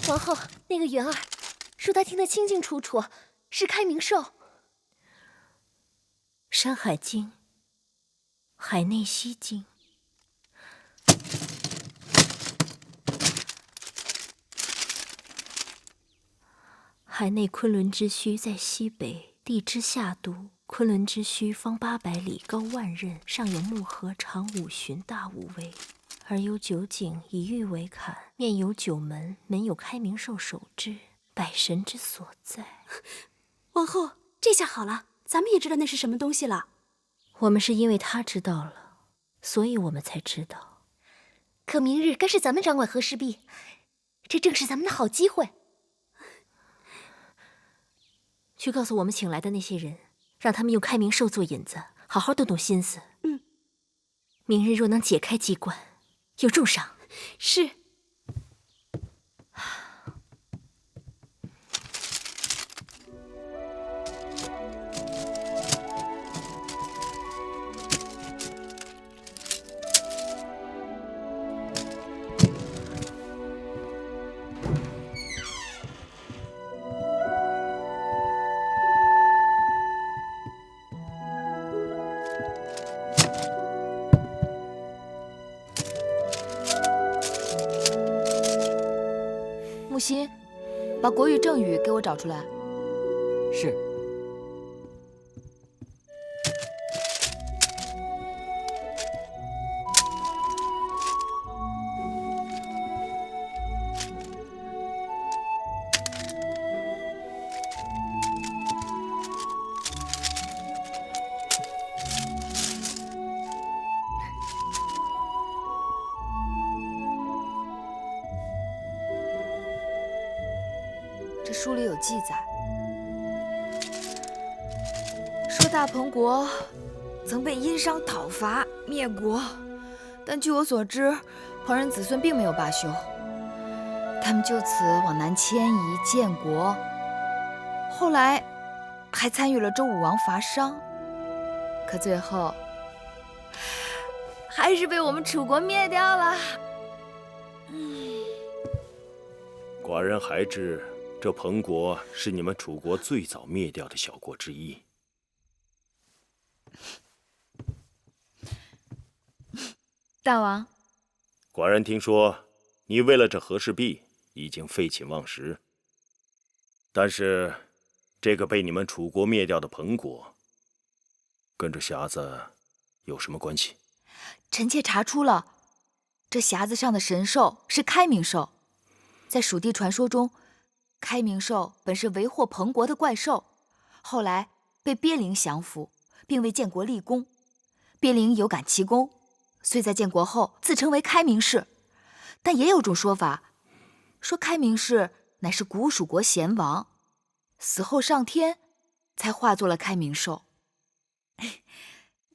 王后，那个元儿说他听得清清楚楚，是开明兽。《山海经》《海内西经》。海内昆仑之墟在西北，地之下都。昆仑之墟方800里，高万仞，上有木河，长5旬，大5围，而有9井，以玉为坎，面有9门，门有开明兽守之，百神之所在。王后，这下好了，咱们也知道那是什么东西了。我们是因为他知道了，所以我们才知道。可明日该是咱们掌管和氏璧，这正是咱们的好机会。去告诉我们请来的那些人，让他们用开明兽做引子，好好动动心思。明日若能解开机关，有重赏。是。木心，把国语正语给我找出来。是。这书里有记载，说大鹏国曾被殷商讨伐灭国，但据我所知，彭人子孙并没有罢休，他们就此往南迁移建国，后来还参与了周武王伐商，可最后还是被我们楚国灭掉了。寡人还知这彭国是你们楚国最早灭掉的小国之一。大王，寡人听说你为了这和氏璧已经废寝忘食，但是这个被你们楚国灭掉的彭国，跟这匣子有什么关系？臣妾查出了，这匣子上的神兽是开明兽，在蜀地传说中，开明兽本是为祸彭国的怪兽，后来被鳖灵降服，并为建国立功。鳖灵有感其功，遂在建国后自称为开明氏。但也有种说法，说开明氏乃是古蜀国贤王，死后上天，才化作了开明兽。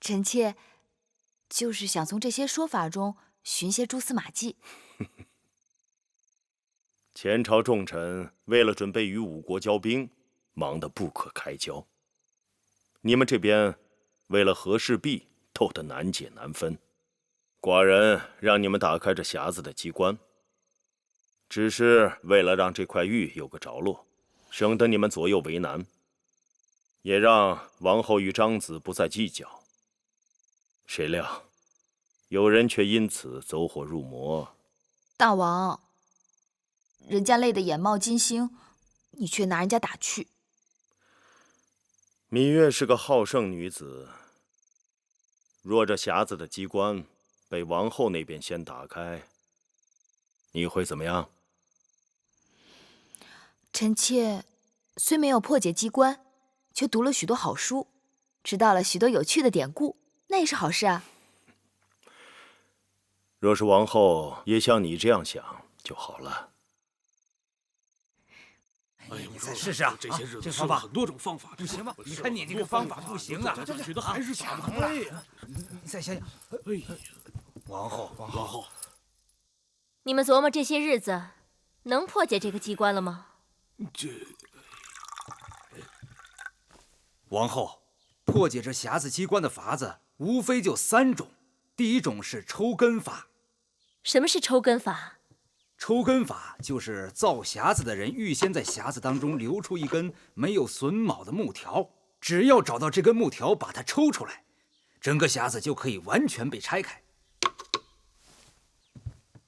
臣妾就是想从这些说法中寻些蛛丝马迹。前朝重臣为了准备与吴国交兵，忙得不可开交。你们这边为了和氏璧，斗得难解难分。寡人让你们打开这匣子的机关，只是为了让这块玉有个着落，省得你们左右为难，也让王后与张子不再计较。谁料有人却因此走火入魔。大王，人家累得眼冒金星，你却拿人家打趣。芈月是个好胜女子，若这匣子的机关被王后那边先打开，你会怎么样？臣妾虽没有破解机关，却读了许多好书，知道了许多有趣的典故，那也是好事啊。若是王后也像你这样想就好了。哎呀，你再试试啊！这些日子试了很多种方法，不行吧？你看你这个方法不行啊！觉得还是想不通了。你再想想。哎呀，王后，你们琢磨这些日子，能破解这个机关了吗？王后，破解这匣子机关的法子，无非就3种。第一种是抽根法。什么是抽根法？抽根法就是造匣子的人预先在匣子当中留出一根没有榫卯的木条，只要找到这根木条，把它抽出来，整个匣子就可以完全被拆开。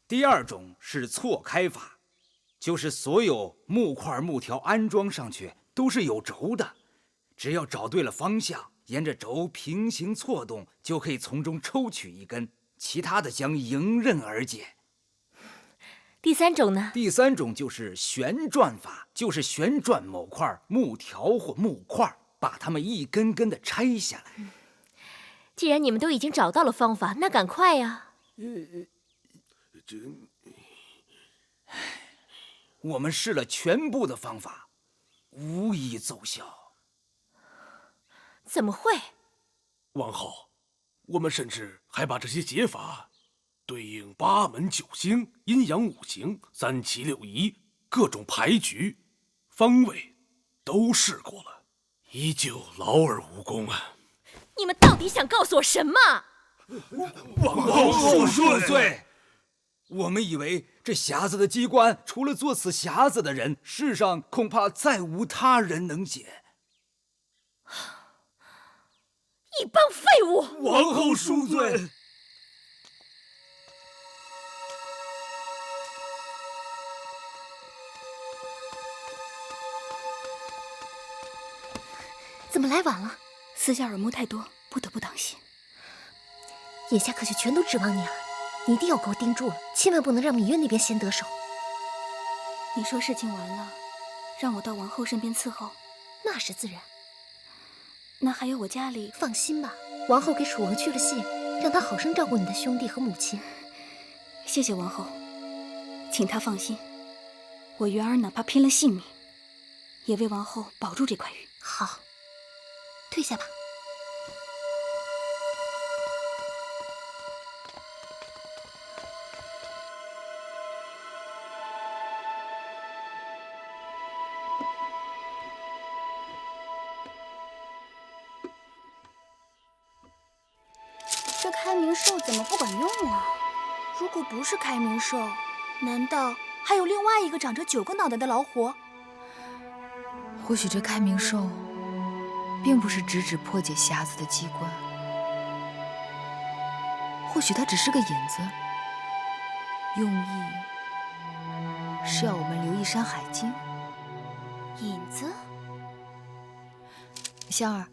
第二种是错开法，就是所有木块木条安装上去都是有轴的，只要找对了方向，沿着轴平行错动，就可以从中抽取一根，其他的将迎刃而解。第三种呢？第三种就是旋转法，就是旋转某块木条或木块，把它们一根根的拆下来。既然你们都已经找到了方法，那赶快呀！我们试了全部的方法，无一奏效。怎么会？王后，我们甚至还把这些解法对应八门九星、阴阳五行、三七六仪、各种牌局、方位都试过了，依旧劳而无功啊！你们到底想告诉我什么？王后恕罪！我们以为这匣子的机关，除了做此匣子的人，世上恐怕再无他人能解。一帮废物！王后恕罪！怎么来晚了？私下耳目太多，不得不当心。眼下可就全都指望你了，你一定要给我盯住了，千万不能让芈月那边先得手。你说事情完了，让我到王后身边伺候，那是自然。那还有我家里……放心吧，王后给楚王去了信，让他好生照顾你的兄弟和母亲。谢谢王后，请她放心，我元儿哪怕拼了性命，也为王后保住这块玉。好，退下吧。这开明兽怎么不管用啊？如果不是开明兽，难道还有另外一个长着9个脑袋的老虎？或许这开明兽并不是直指破解匣子的机关，或许它只是个引子，用意是要我们留意《山海经》。引子？香儿，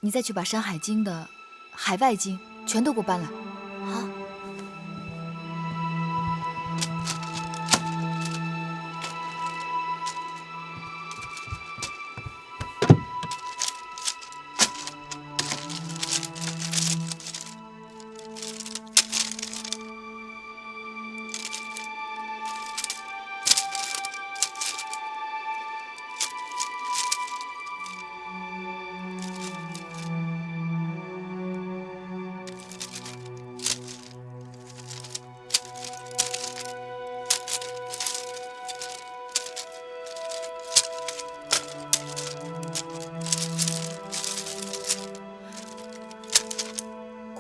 你再去把《山海经》的海外经全都给我搬来。好。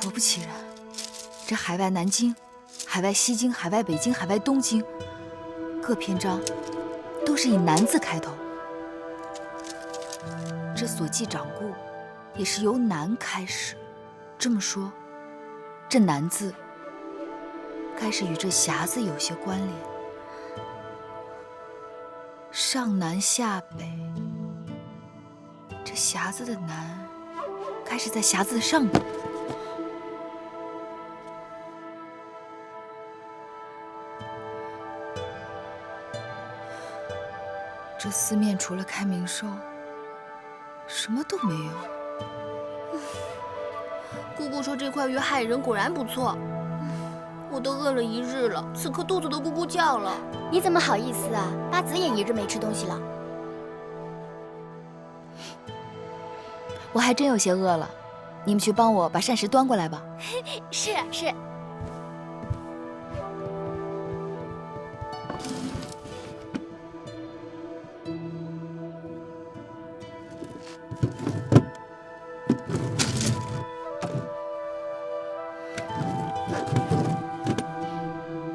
果不其然，这海外南经、海外西经、海外北经、海外东经，各篇章都是以南字开头。这所记掌故也是由南开始。这么说，这南字该是与这匣子有些关联。上南下北，这匣子的南该是在匣子的上边。这四面除了开明兽，什么都没有。姑姑说这块鱼害人，果然不错。我都饿了1日了，此刻肚子都咕咕叫了。你怎么好意思啊？八子也1日没吃东西了。我还真有些饿了，你们去帮我把膳食端过来吧。是是。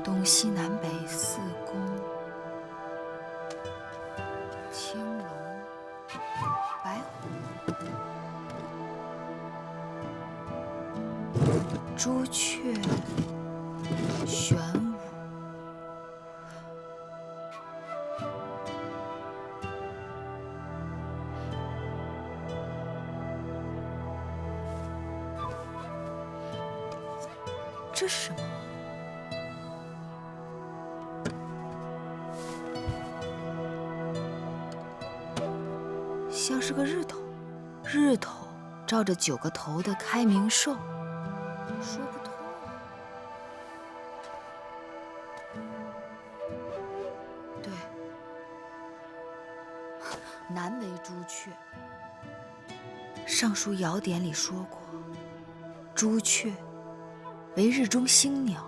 东西南北4朱雀玄武。这是什么？像是个日头，日头照着9个头的开明兽，说不通啊。对，南为朱雀。尚书尧典里说过，朱雀为日中星鸟。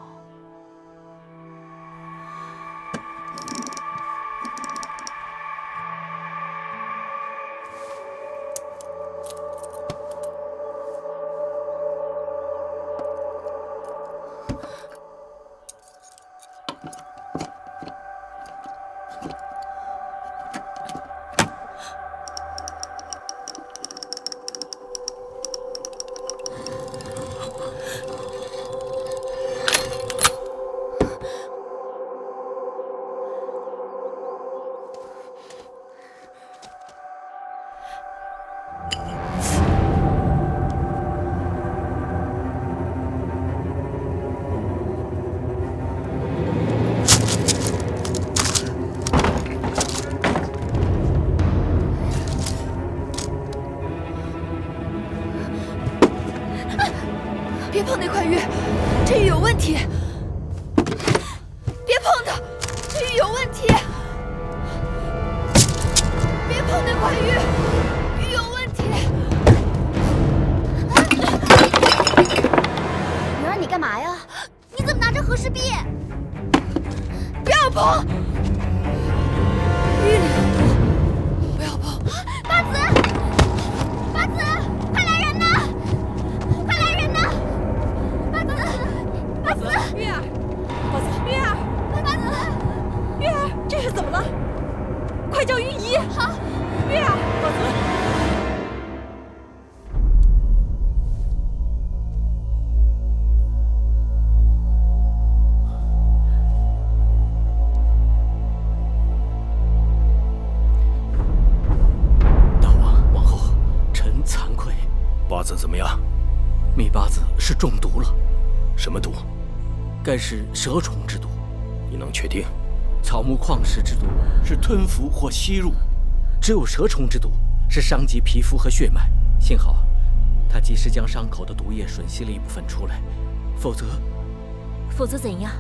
别碰那块玉，这玉有问题！别碰它，这玉有问题！别碰那块玉，玉有问题！女儿，你干嘛呀？你怎么拿着和氏璧？不要碰！玉里有毒，不要碰！八子，八子，快来人呐！快来人呐！八子，八子，玉儿，八子，玉儿，八子，玉儿，这是怎么了？快叫御医！好，玉儿，八子。八字怎么样？密八字是中毒了。什么毒？该是蛇虫之毒。你能确定？草木矿石之毒是吞服或吸入，只有蛇虫之毒是伤及皮肤和血脉。幸好，他及时将伤口的毒液吮吸了一部分出来，否则怎样？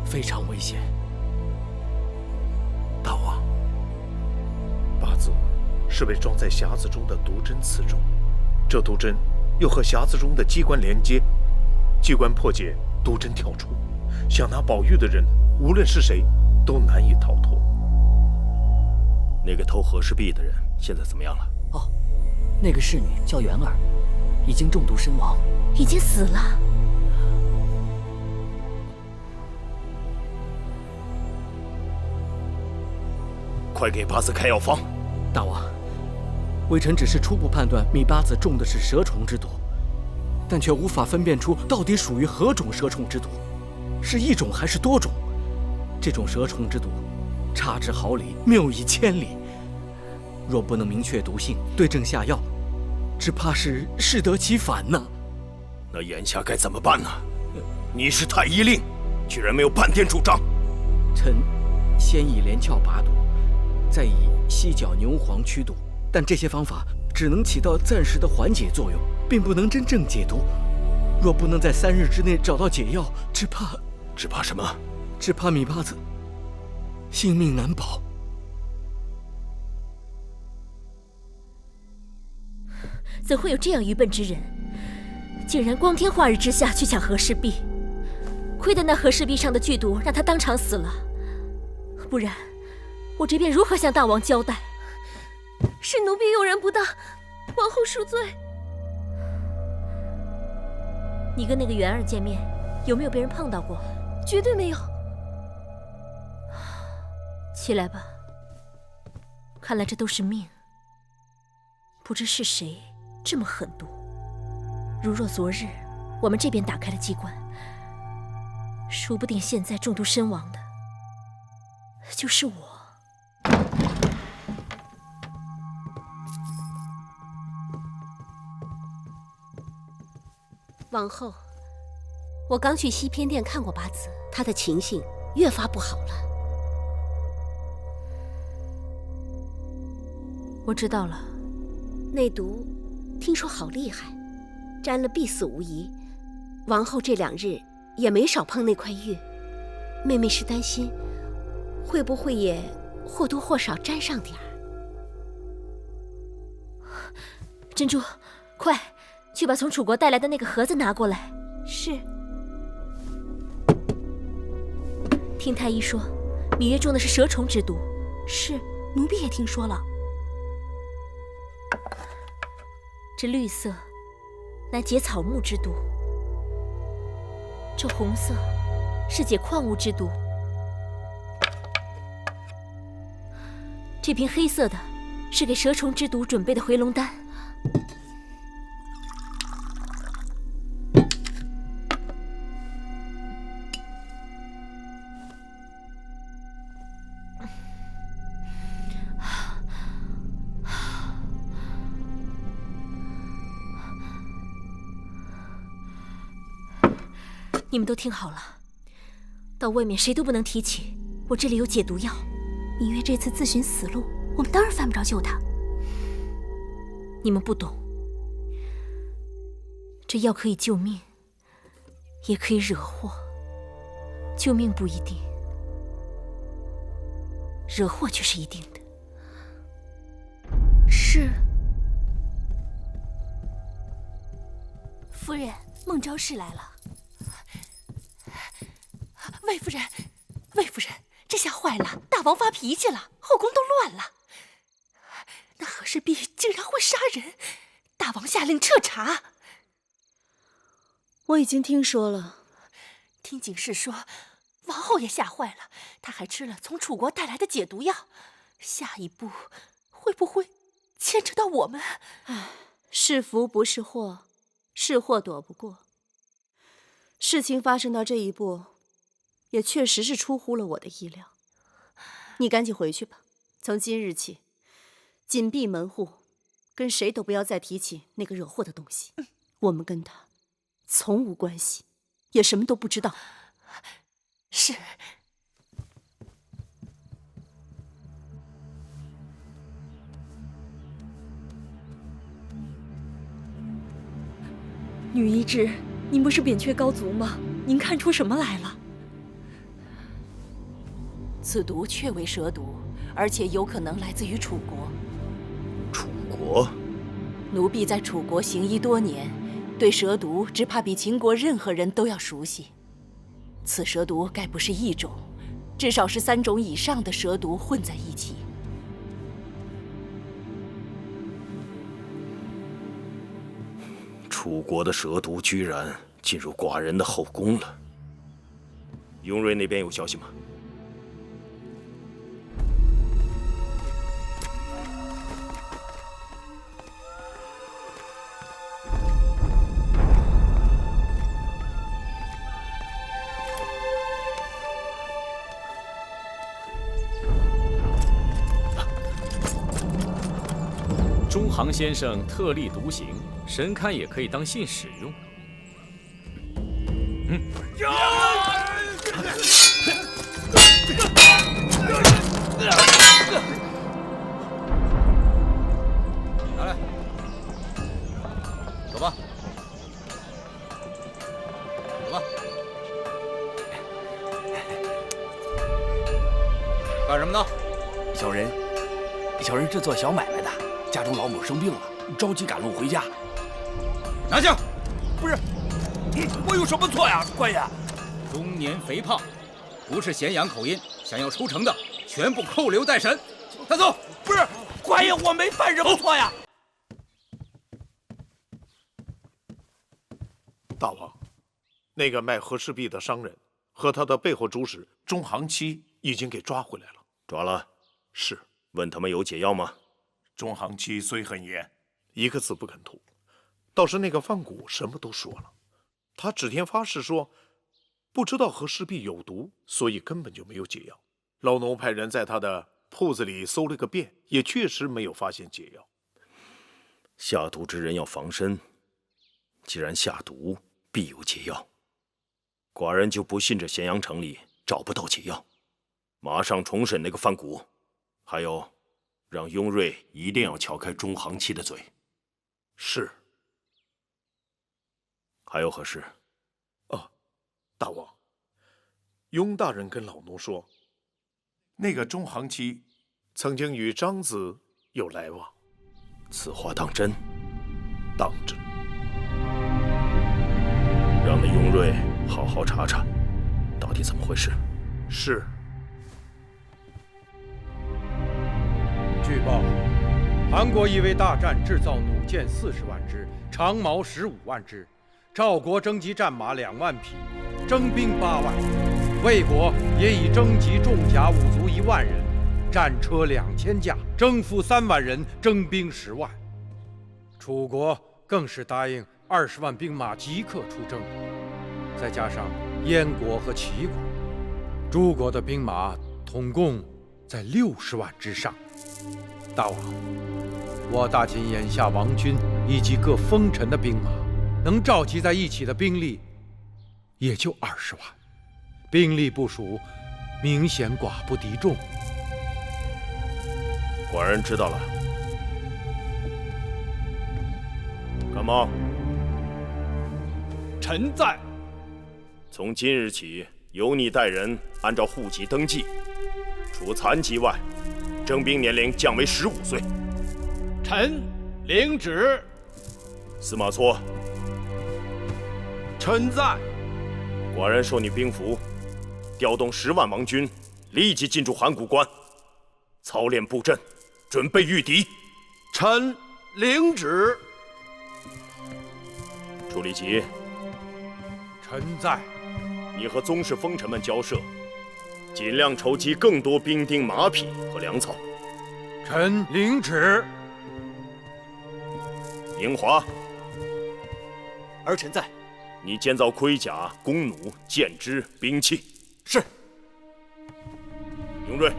非常危险。大王，八字是被装在匣子中的毒针刺中。这毒针又和匣子中的机关连接，机关破解，毒针跳出，想拿宝玉的人，无论是谁，都难以逃脱。那个偷和氏璧的人现在怎么样了？哦，那个侍女叫元儿，已经中毒身亡，已经死了。快给八字开药方。大王，微臣只是初步判断密八字中的是蛇虫之毒，但却无法分辨出到底属于何种蛇虫之毒，是一种还是多种。这种蛇虫之毒，差之毫厘，谬以千里。若不能明确毒性，对症下药，只怕是适得其反呢。那眼下该怎么办呢？你是太医令，居然没有半点主张。臣先以连翘拔毒，再以犀角牛黄驱毒，但这些方法只能起到暂时的缓解作用，并不能真正解毒。若不能在3日之内找到解药，只怕什么？只怕密八字性命难保。怎会有这样愚笨之人，竟然光天化日之下去抢和氏璧？亏得那和氏璧上的剧毒让他当场死了，不然我这边如何向大王交代？是奴婢用人不当，王后恕罪。你跟那个元儿见面，有没有被人碰到过？绝对没有。起来吧，看来这都是命。不知是谁这么狠毒。如若昨日我们这边打开了机关，说不定现在中毒身亡的就是我。王后，我刚去西偏殿看过八子，他的情形越发不好了。我知道了，内毒听说好厉害，沾了必死无疑。王后这2日也没少碰那块玉，妹妹是担心会不会也或多或少沾上点儿。珍珠，快去把从楚国带来的那个盒子拿过来。是。听太医说，芈月中的是蛇虫之毒。是，奴婢也听说了。这绿色乃解草木之毒，这红色是解矿物之毒，这瓶黑色的是给蛇虫之毒准备的回龙丹。你们都听好了，到外面谁都不能提起，我这里有解毒药。芈月这次自寻死路，我们当然犯不着救她。你们不懂，这药可以救命，也可以惹祸。救命不一定，惹祸却是一定的。是。夫人，孟昭氏来了。魏夫人，魏夫人，这下坏了！大王发脾气了，后宫都乱了。那和氏璧竟然会杀人，大王下令彻查。我已经听说了，听警士说，王后也吓坏了，她还吃了从楚国带来的解毒药。下一步会不会牵扯到我们？唉，是福不是祸，是祸躲不过。事情发生到这一步，也确实是出乎了我的意料。你赶紧回去吧，从今日起，紧闭门户，跟谁都不要再提起那个惹祸的东西。我们跟他从无关系，也什么都不知道。是。女医治，您不是扁鹊高足吗？您看出什么来了？此毒确为蛇毒，而且有可能来自于楚国。楚国？奴婢在楚国行医多年，对蛇毒只怕比秦国任何人都要熟悉。此蛇毒该不是一种，至少是3种以上的蛇毒混在一起。楚国的蛇毒居然进入寡人的后宫了。雍瑞那边有消息吗？中行先生特立独行，神龛也可以当信使用。拿来，走吧，走吧。干什么呢？小人是做小买卖的，家中老母生病了，着急赶路回家。拿下！不是，我有什么错呀，官爷？中年肥胖，不是咸阳口音，想要出城的，全部扣留待审。带走！不是，官爷，我没犯什么错呀。大王，那个卖和氏璧的商人和他的背后主使中行期已经给抓回来了。抓了？是。问他们有解药吗？中行期虽很严，一个字不肯吐。倒是那个范谷什么都说了，他指天发誓说，不知道和氏璧有毒，所以根本就没有解药。老农派人在他的铺子里搜了个遍，也确实没有发现解药。下毒之人要防身，既然下毒，必有解药。寡人就不信这咸阳城里找不到解药。马上重审那个范谷，还有，让雍瑞一定要撬开中行期的嘴。是。还有何事？大王，雍大人跟老奴说，那个中行期曾经与张子有来往。此话当真？当真。让那雍瑞好好查查，到底怎么回事。是。据报，韩国已为大战制造弩箭40万支，长矛15万支。赵国征集战马2万匹，征兵8万；魏国也已征集重甲5卒1万人，战车2000架，征赋3万人，征兵10万。楚国更是答应20万兵马即刻出征，再加上燕国和齐国，诸国的兵马统共在60万之上。大王，我大秦眼下王军以及各封臣的兵马，能召集在一起的兵力也就20万，兵力部署明显寡不敌众。寡人知道了。感冒。臣在。从今日起，由你带人按照户籍登记，除残疾外，征兵年龄降为15岁。臣领旨。司马错。臣在。寡人授你兵符，调动10万王军，立即进驻函谷关，操练布阵，准备御敌。臣领旨。楚立吉。臣在。你和宗室封臣们交涉，尽量筹集更多兵丁、马匹和粮草。臣领旨。宁华。儿臣在。你建造盔甲、弓弩、箭支、兵器。是。雍瑞。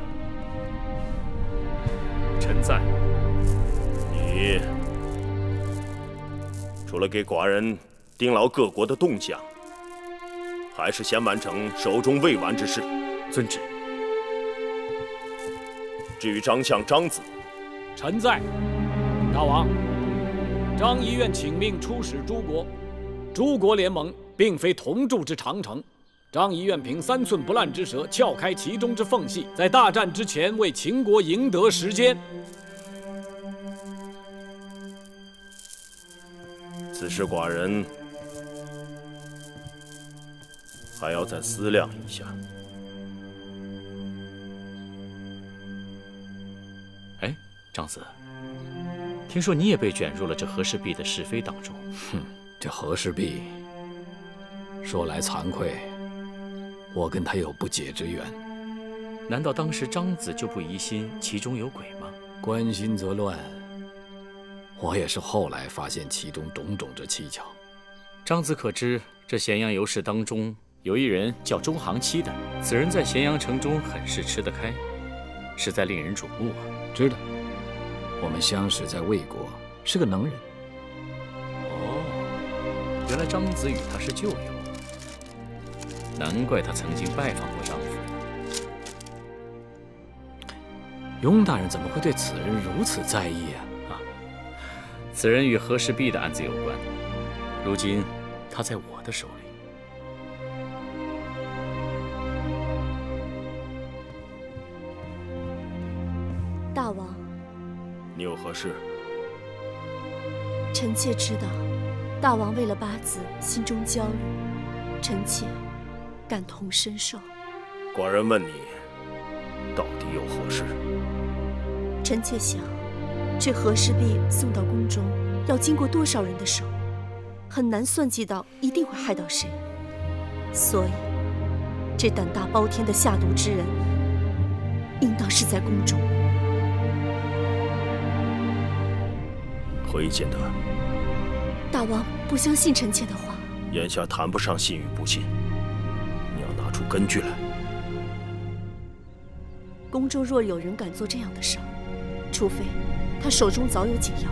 臣在。你除了给寡人盯牢各国的动向，还是先完成手中未完之事。遵旨。至于张相、张子，臣在。大王，张仪愿请命出使诸国。诸国联盟并非同筑之长城，张仪愿凭3寸不烂之舌撬开其中之缝隙，在大战之前为秦国赢得时间。此事寡人还要再思量一下。哎，张子，听说你也被卷入了这和氏璧的是非当中。哼，这和氏璧，说来惭愧，我跟他有不解之缘。难道当时张子就不疑心其中有鬼吗？关心则乱。我也是后来发现其中种种之蹊跷。张子可知这咸阳游士当中有一人叫中行期的，此人在咸阳城中很是吃得开，实在令人瞩目啊。知道，我们相识在魏国，是个能人。哦，原来张子与他是旧友，难怪他曾经拜访过张夫人。雍大人怎么会对此人如此在意啊？此人与和氏璧的案子有关，如今他在我的手里。大王，你有何事？臣妾知道，大王为了八子心中焦虑，臣妾感同身受。寡人问你，到底有何事？臣妾想，这和氏璧送到宫中，要经过多少人的手，很难算计到一定会害到谁。所以，这胆大包天的下毒之人，应当是在宫中。何以见得？大王不相信臣妾的话。眼下谈不上信与不信，你要拿出根据来。宫中若有人敢做这样的事儿，除非他手中早有解药，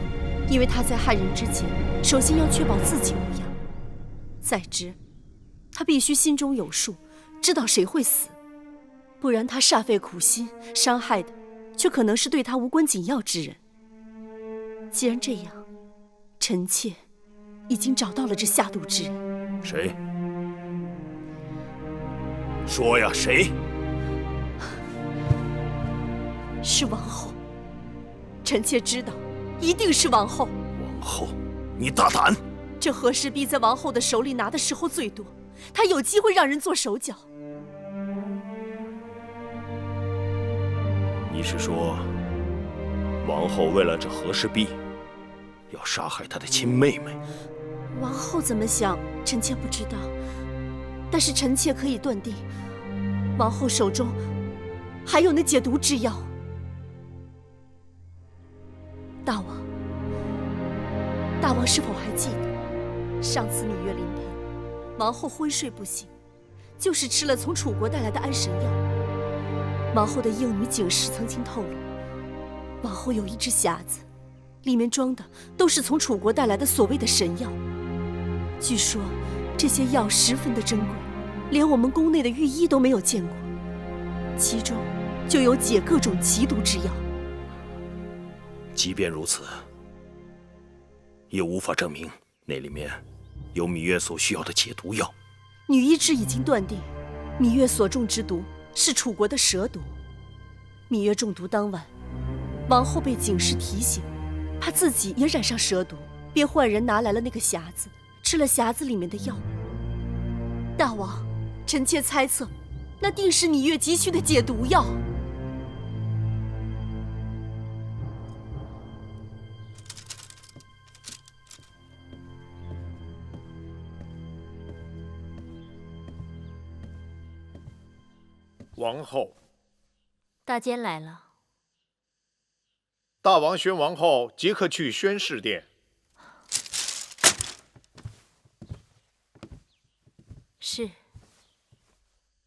因为他在害人之前，首先要确保自己无恙。再之，他必须心中有数，知道谁会死，不然他煞费苦心，伤害的却可能是对他无关紧要之人。既然这样，臣妾已经找到了这下毒之人。谁？说呀，谁？是王后。臣妾知道，一定是王后。王后，你大胆！这和氏璧在王后的手里拿的时候最多，她有机会让人做手脚。你是说，王后为了这和氏璧，要杀害她的亲妹妹？王后怎么想，臣妾不知道。但是臣妾可以断定，王后手中还有那解毒之药。大王是否还记得，上次芈月临盆，王后昏睡不醒，就是吃了从楚国带来的安神药。王后的应女景氏曾经透露，王后有一只匣子，里面装的都是从楚国带来的所谓的神药。据说这些药十分的珍贵，连我们宫内的御医都没有见过，其中就有解各种奇毒之药。即便如此，也无法证明那里面有芈月所需要的解毒药。女医之已经断定，芈月所中之毒是楚国的蛇毒。芈月中毒当晚，王后被景氏提醒，怕自己也染上蛇毒，便唤人拿来了那个匣子，吃了匣子里面的药。大王，臣妾猜测，那定是芈月急需的解毒药。王后，大监来了。大王宣王后即刻去宣誓殿。是。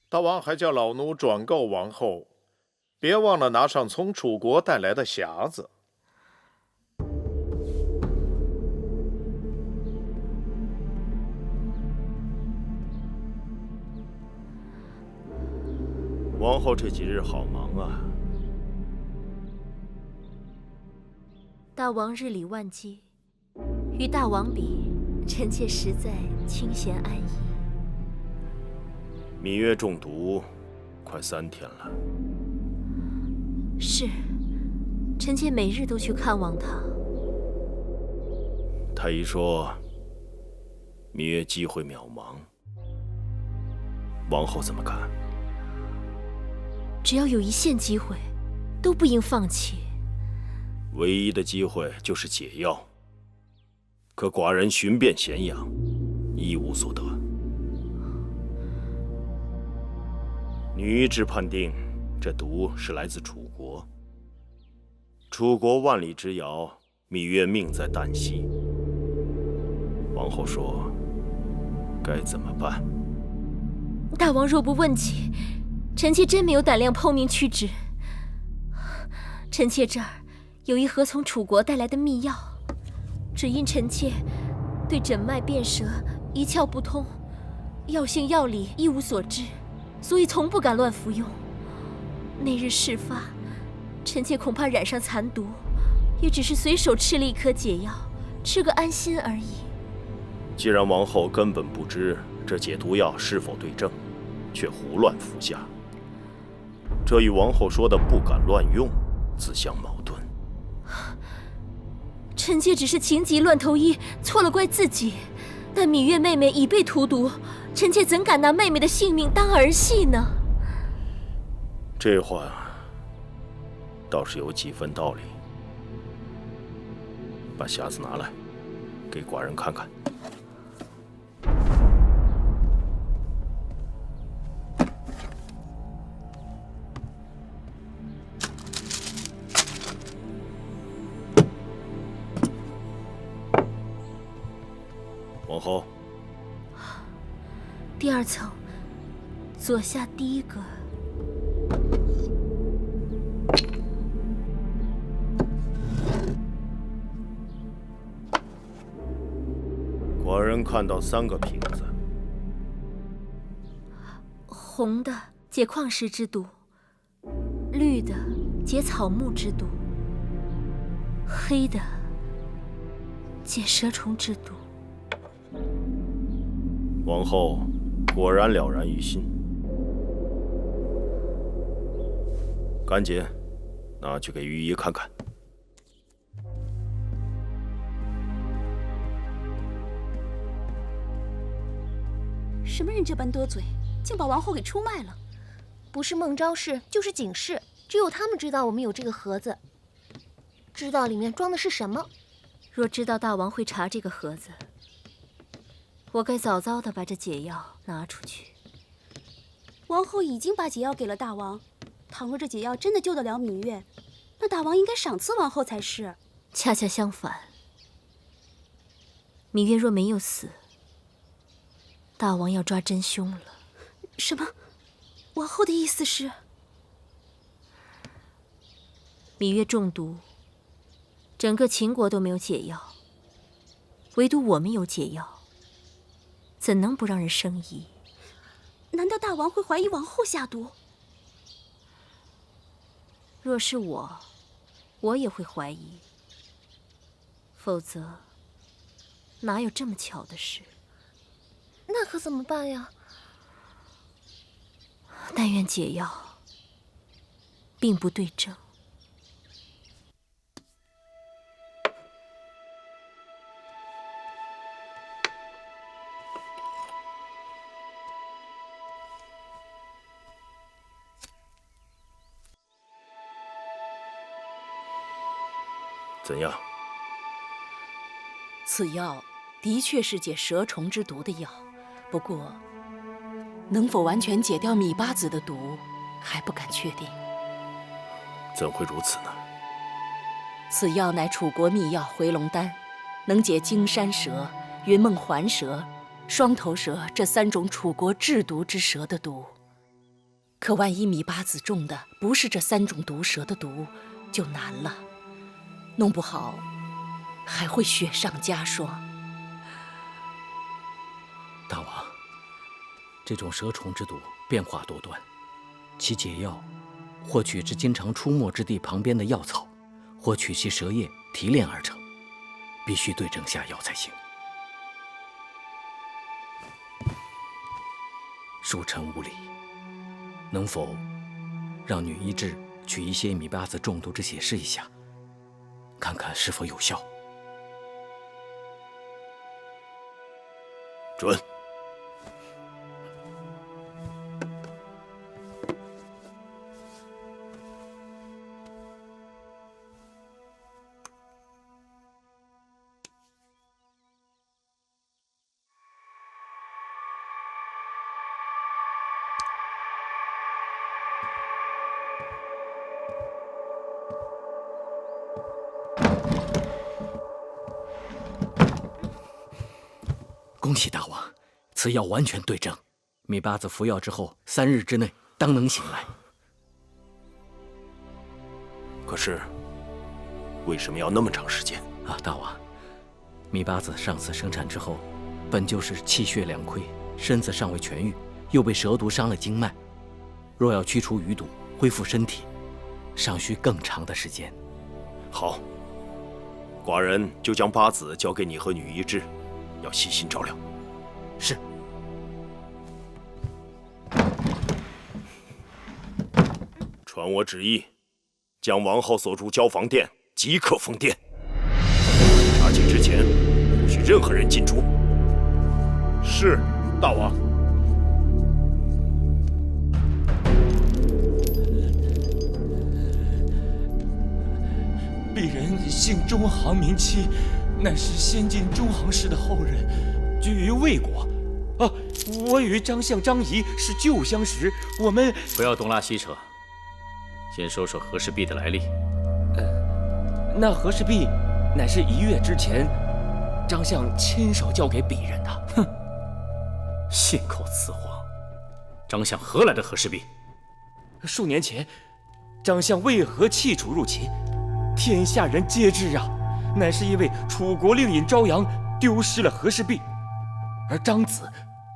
大王还叫老奴转告王后，别忘了拿上从楚国带来的匣子。王后这几日好忙啊！大王日理万机，与大王比，臣妾实在清闲安逸。芈月中毒，快3天了。是，臣妾每日都去看望她。太医说，芈月机会渺茫，王后怎么看？只要有一线机会，都不应放弃。唯一的机会就是解药，可寡人寻遍咸阳，一无所得。女医之判定，这毒是来自楚国。楚国万里之遥，芈月命在旦夕。王后说，该怎么办？大王若不问起，臣妾真没有胆量剖明曲直。臣妾这儿有一盒从楚国带来的秘药，只因臣妾对诊脉辨舌一窍不通，药性药理一无所知，所以从不敢乱服用。那日事发，臣妾恐怕染上残毒，也只是随手吃了一颗解药，吃个安心而已。既然王后根本不知这解毒药是否对症，却胡乱服下，这与王后说的不敢乱用自相矛盾。臣妾只是情急乱投医，错了怪自己。但芈月妹妹已被荼毒，臣妾怎敢拿妹妹的性命当儿戏呢？这话倒是有几分道理。把匣子拿来，给寡人看看。王后，第2层，左下第1格。寡人看到3个瓶子，红的解矿石之毒，绿的解草木之毒，黑的解蛇虫之毒。王后果然了然于心，赶紧拿去给御医看看。什么人这般多嘴，竟把王后给出卖了？不是孟昭氏，就是景氏，只有他们知道我们有这个盒子，知道里面装的是什么。若知道大王会查这个盒子，我该早早的把这解药拿出去。王后已经把解药给了大王，倘若这解药真的救得了芈月，那大王应该赏赐王后才是。恰恰相反，芈月若没有死，大王要抓真凶了。什么？王后的意思是？芈月中毒，整个秦国都没有解药，唯独我们有解药，怎能不让人生疑？难道大王会怀疑王后下毒？若是我也会怀疑。否则，哪有这么巧的事？那可怎么办呀？但愿解药并不对症。怎样？此药的确是解蛇虫之毒的药，不过能否完全解掉芈八子的毒，还不敢确定。怎会如此呢？此药乃楚国秘药回龙丹，能解荆山蛇、云梦环蛇、双头蛇这3种楚国制毒之蛇的毒。可万一芈八子中的不是这3种毒蛇的毒，就难了。弄不好还会雪上加霜。大王，这种蛇虫之毒变化多端，其解药或取之经常出没之地旁边的药草，或取其蛇叶提炼而成，必须对症下药才行。恕臣无礼，能否让女医治取一些芈八子中毒之血试一下，看看是否有效？准。恭喜大王，此药完全对症，芈八子服药之后3日之内当能醒来。可是，为什么要那么长时间？啊，大王，芈八子上次生产之后，本就是气血两亏，身子尚未痊愈，又被蛇毒伤了经脉，若要驱除余毒，恢复身体，尚需更长的时间。好，寡人就将八子交给你和女医治，要细心照料。是。传我旨意，将王后所住交房殿即刻封殿。查寝之前，不许任何人进出。是，大王。鄙人姓中行名戚，乃是先晋中行氏的后人，居于魏国。我与张相、张仪是旧相识，我们不要东拉西扯，先说说和氏璧的来历。那和氏璧乃是1月之前张相亲手交给鄙人的。哼，信口雌黄！张相何来的和氏璧？数年前，张相为何弃楚入秦？天下人皆知啊，乃是因为楚国令尹昭阳丢失了和氏璧，而张子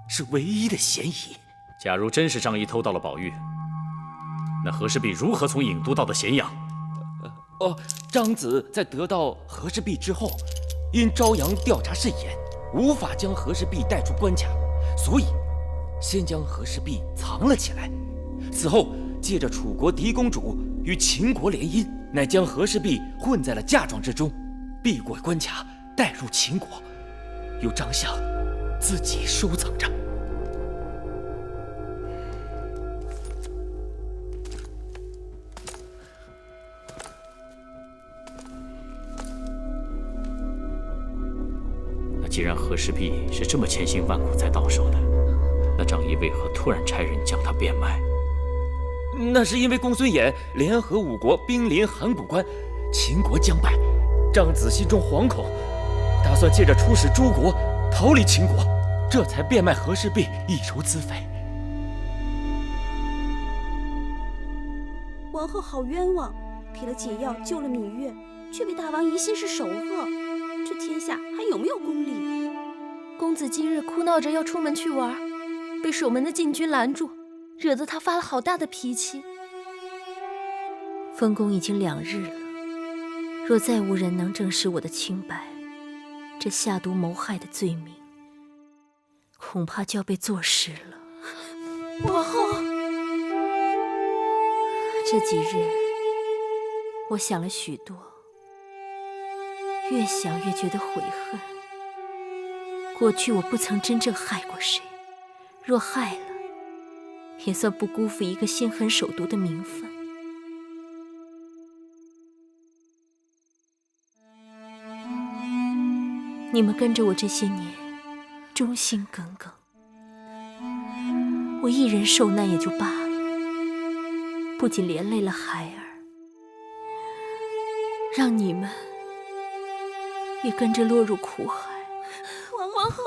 是唯一的嫌疑。假如真是张仪偷到了宝玉，那和氏璧如何从郢都到的咸阳？张子在得到和氏璧之后，因昭阳调查甚严，无法将和氏璧带出关卡，所以先将和氏璧藏了起来。此后借着楚国嫡公主与秦国联姻，乃将和氏璧混在了嫁妆之中，避过关卡，带入秦国，由张相自己收藏着。既然和氏璧是这么千辛万苦才到手的，那张仪为何突然差人将它变卖？那是因为公孙衍联合五国兵临函谷关，秦国将败，张子心中惶恐，打算借着出使诸国逃离秦国，这才变卖和氏璧以筹资费。王后好冤枉，给了解药救了芈月，却被大王疑心是首恶，这天下还有没有公理？公子今日哭闹着要出门去玩，被守门的禁军拦住，惹得他发了好大的脾气。封宫已经2日了，若再无人能证实我的清白，这下毒谋害的罪名恐怕就要被坐实了。王后，这几日我想了许多，越想越觉得悔恨。过去我不曾真正害过谁，若害了，也算不辜负一个心狠手毒的名分。你们跟着我这些年，忠心耿耿，我一人受难也就罢了，不仅连累了孩儿，让你们也跟着落入苦海。王后，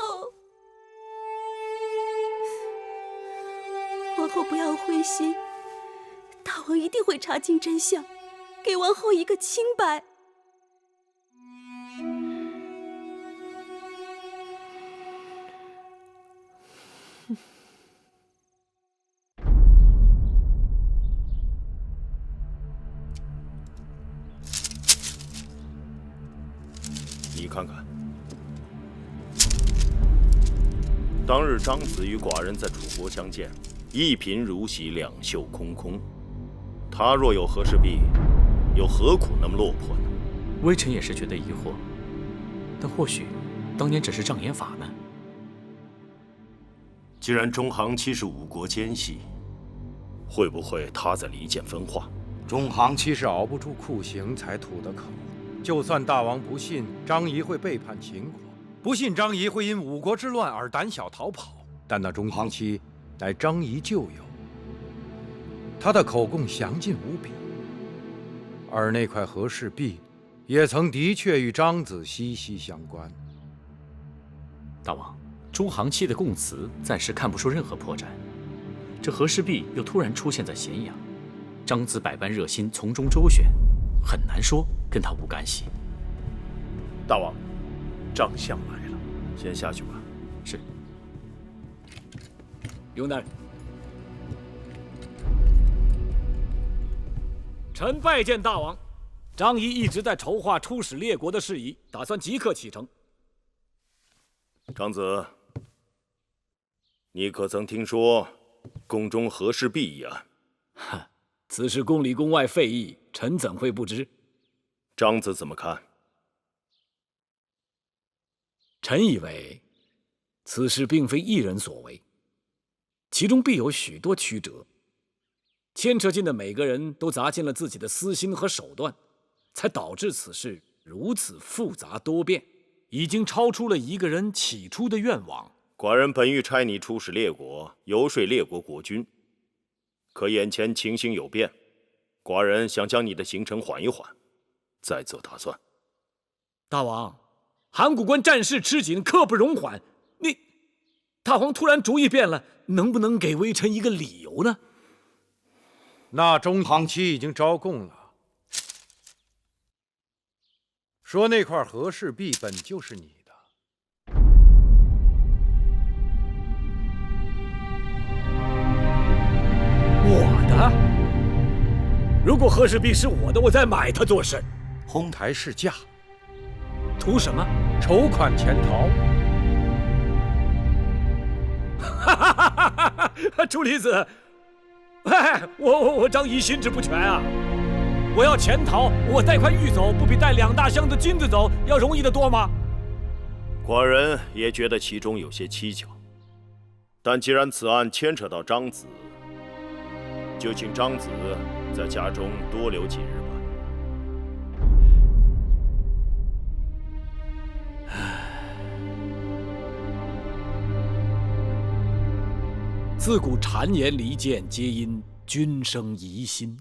王后不要灰心，大王一定会查清真相，给王后一个清白。你看看，当日张子与寡人在楚国相见，一贫如洗，两袖空空。他若有和氏璧，又何苦那么落魄呢？微臣也是觉得疑惑，但或许当年只是障眼法呢。既然中行期是五国奸细，会不会他在离间分化？中行期是熬不住酷刑才吐的口。就算大王不信张仪会背叛秦国，不信张仪会因五国之乱而胆小逃跑，但那中行期乃张仪旧友，他的口供详尽无比，而那块和氏璧也曾的确与张子息息相关。大王，中行期的供词暂时看不出任何破绽，这和氏璧又突然出现在咸阳，张子百般热心从中周旋，很难说跟他无干系。大王，张相来了，先下去吧。是。雍大人，臣拜见大王。张仪一直在筹划出使列国的事宜，打算即刻启程。张子，你可曾听说宫中和氏璧一案？哈，此事宫里宫外废议，臣怎会不知？张子怎么看？臣以为，此事并非一人所为，其中必有许多曲折，牵扯进的每个人都砸进了自己的私心和手段，才导致此事如此复杂多变，已经超出了一个人起初的愿望。寡人本欲差你出使列国，游说列国国君，可眼前情形有变，寡人想将你的行程缓一缓，再做打算。大王，函谷关战事吃紧，刻不容缓，大王突然主意变了，能不能给微臣一个理由呢？那中行期已经招供了，说那块和氏璧本就是你的。我的？如果和氏璧是我的，我再买它做甚？哄抬市价，图什么？筹款潜逃。楚离子，哎，我张仪心智不全啊！我要潜逃，我带块玉走，不比带2大箱的金子走要容易得多吗？寡人也觉得其中有些蹊跷，但既然此案牵扯到张子，就请张子在家中多留几日吧。自古谗言离间，皆因君生疑心。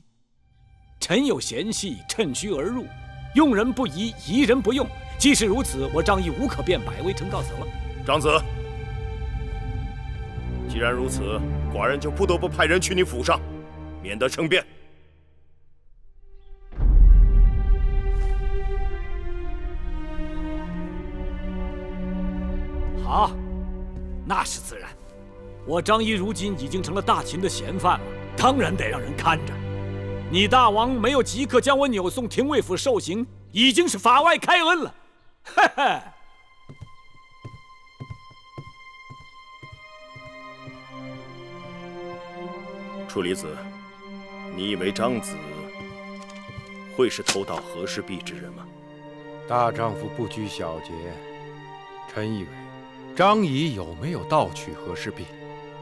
臣有嫌隙，趁虚而入，用人不疑，疑人不用。既是如此，我张仪无可辩白，微臣告辞了。张子，既然如此，寡人就不得不派人去你府上，免得争辩。好，那是自然。我张仪如今已经成了大秦的嫌犯了，当然得让人看着。你大王没有即刻将我扭送廷尉府受刑，已经是法外开恩了。嘿嘿。楚离子，你以为张子会是偷盗和氏璧之人吗？大丈夫不拘小节，臣以为张仪有没有盗取和氏璧，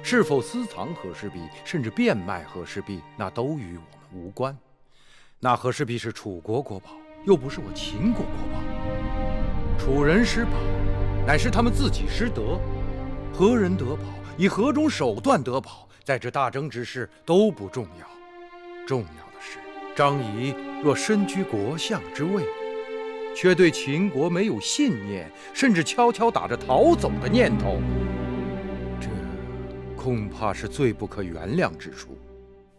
是否私藏和氏璧，甚至变卖和氏璧，那都与我们无关。那和氏璧是楚国国宝，又不是我秦国国宝。楚人失宝，乃是他们自己失德；何人得宝，以何种手段得宝，在这大争之事都不重要。重要的是，张仪若身居国相之位，却对秦国没有信念，甚至悄悄打着逃走的念头，这恐怕是最不可原谅之处。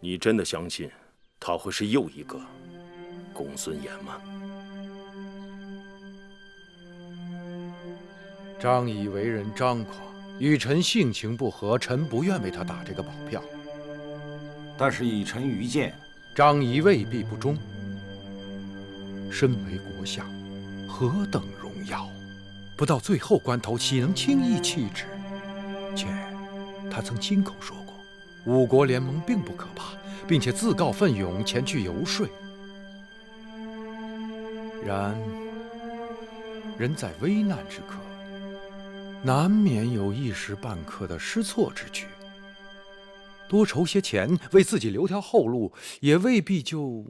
你真的相信他会是又一个公孙衍吗？张仪为人张狂，与臣性情不合，臣不愿为他打这个保票。但是以臣愚见，张仪未必不忠。身为国相，何等荣耀，不到最后关头，岂能轻易弃之？且他曾亲口说过，五国联盟并不可怕，并且自告奋勇前去游说。然人在危难之刻，难免有一时半刻的失措之举。多筹些钱，为自己留条后路，也未必就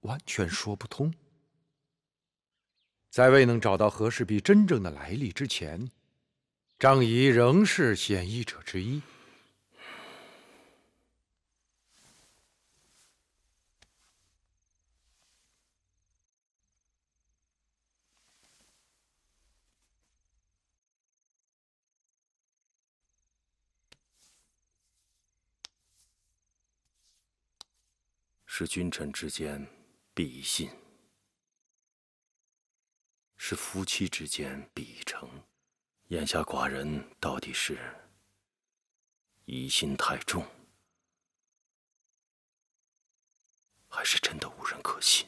完全说不通。在未能找到和氏璧真正的来历之前，张仪仍是嫌疑者之一。是君臣之间必以信，是夫妻之间必以诚。眼下寡人到底是疑心太重，还是真的无人可信？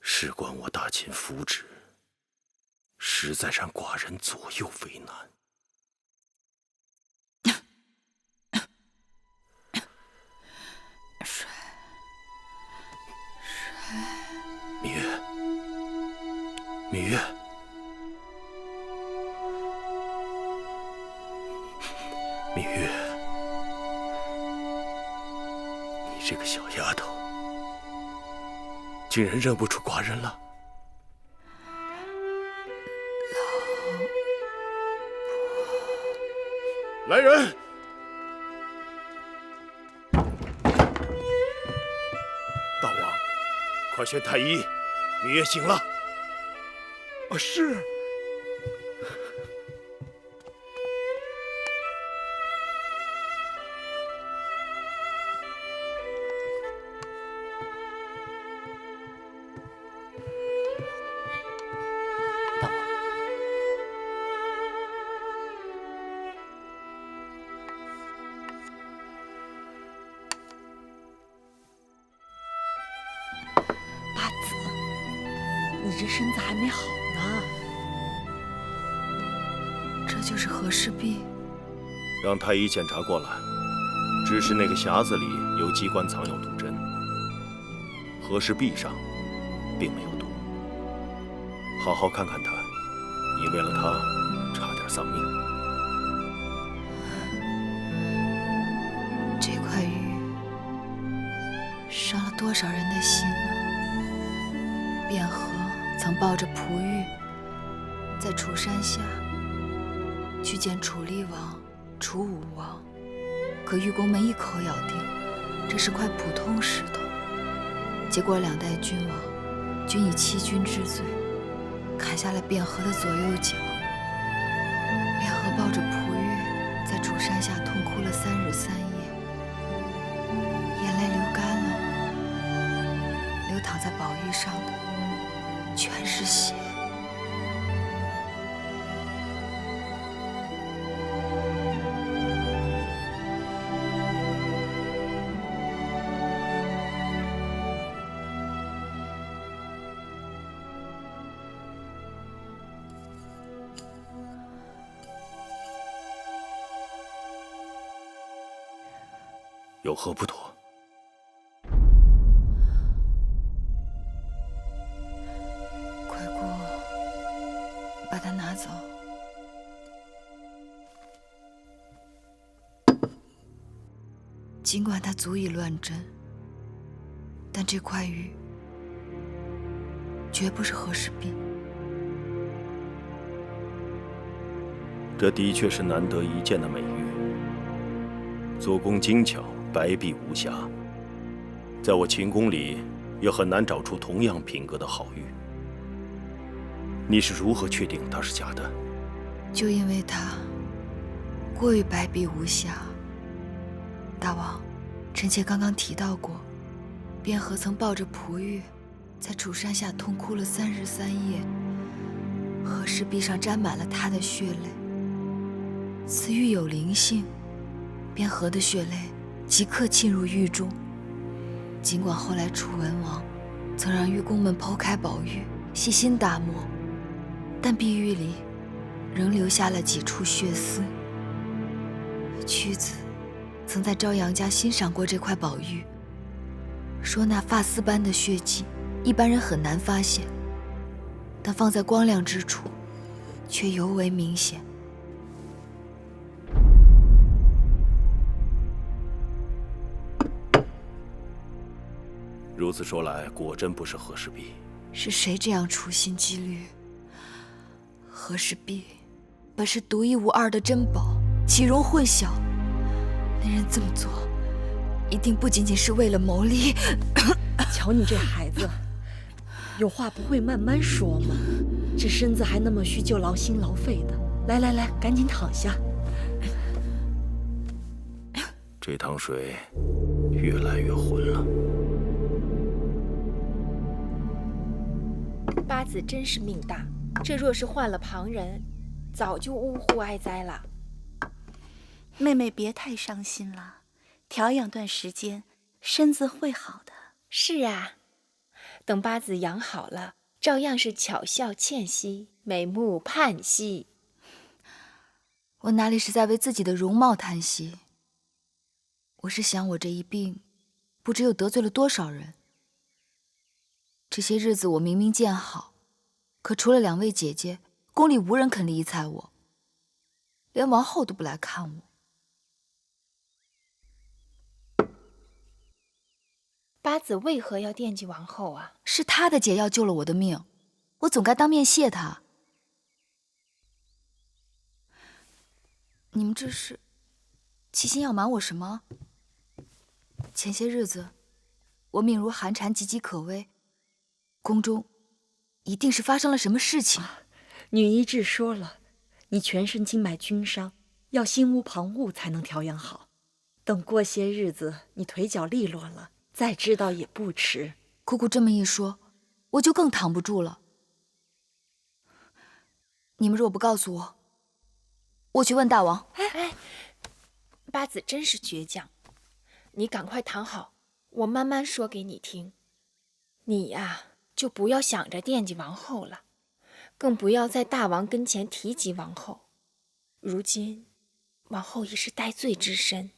事关我大秦福祉，实在让寡人左右为难。芈月，芈月，芈月，你这个小丫头，竟然认不出寡人了。来人！大王，快宣太医，芈月醒了。是。你这身子还没好呢。这就是和氏璧。让太医检查过来，只是那个匣子里有机关藏有毒针，和氏璧上并没有毒。好好看看他，你为了他差点丧命。这块玉伤了多少人的心呢？卞和曾抱着璞玉，在楚山下去见楚厉王、楚武王，可玉工们一口咬定这是块普通石头。结果两代君王均以欺君之罪砍下了卞和的左右脚。卞和抱着璞玉在楚山下痛哭了3日3夜，眼泪流干了，流淌在宝玉上的全是血。有何不妥？快过，把它拿走。尽管它足以乱真，但这块玉绝不是和氏璧。这的确是难得一见的美玉，做工精巧，白璧无瑕。在我秦宫里也很难找出同样品格的好玉。你是如何确定它是假的？就因为它过于白璧无瑕。大王，臣妾刚刚提到过，卞和曾抱着璞玉在楚山下痛哭了3日3夜，和氏璧上沾满了他的血泪。此玉有灵性，卞和的血泪即刻沁入玉中。尽管后来楚文王曾让玉工们剖开宝玉，细心打磨，但碧玉里仍留下了几处血丝。屈子曾在昭阳家欣赏过这块宝玉，说那发丝般的血迹，一般人很难发现，但放在光亮之处，却尤为明显。如此说来，果真不是和氏璧。是谁这样处心积虑？和氏璧本是独一无二的珍宝，岂容混淆？那人这么做，一定不仅仅是为了谋利。瞧你这孩子，有话不会慢慢说吗？这身子还那么虚，就劳心劳肺的。来来来，赶紧躺下。这汤水越来越浑了。八子真是命大，这若是换了旁人，早就呜呼哀哉了。妹妹别太伤心了，调养段时间，身子会好的。是啊，等八子养好了，照样是巧笑倩兮，美目盼兮。我哪里是在为自己的容貌叹息？我是想我这一病，不知又得罪了多少人。这些日子我明明见好，可除了2位姐姐，宫里无人肯理睬我，连王后都不来看我。八子为何要惦记王后啊？是她的解药救了我的命，我总该当面谢她。你们这是齐心要瞒我什么？前些日子我命如寒蝉，岌岌可危，宫中一定是发生了什么事情。女医治说了，你全身经脉均伤，要心无旁骛才能调养好。等过些日子你腿脚利落了，再知道也不迟。姑姑这么一说，我就更躺不住了。你们若不告诉我，我去问大王。哎，八子真是倔强，你赶快躺好，我慢慢说给你听。你呀，就不要想着惦记王后了，更不要在大王跟前提及王后。如今，王后已是戴罪之身。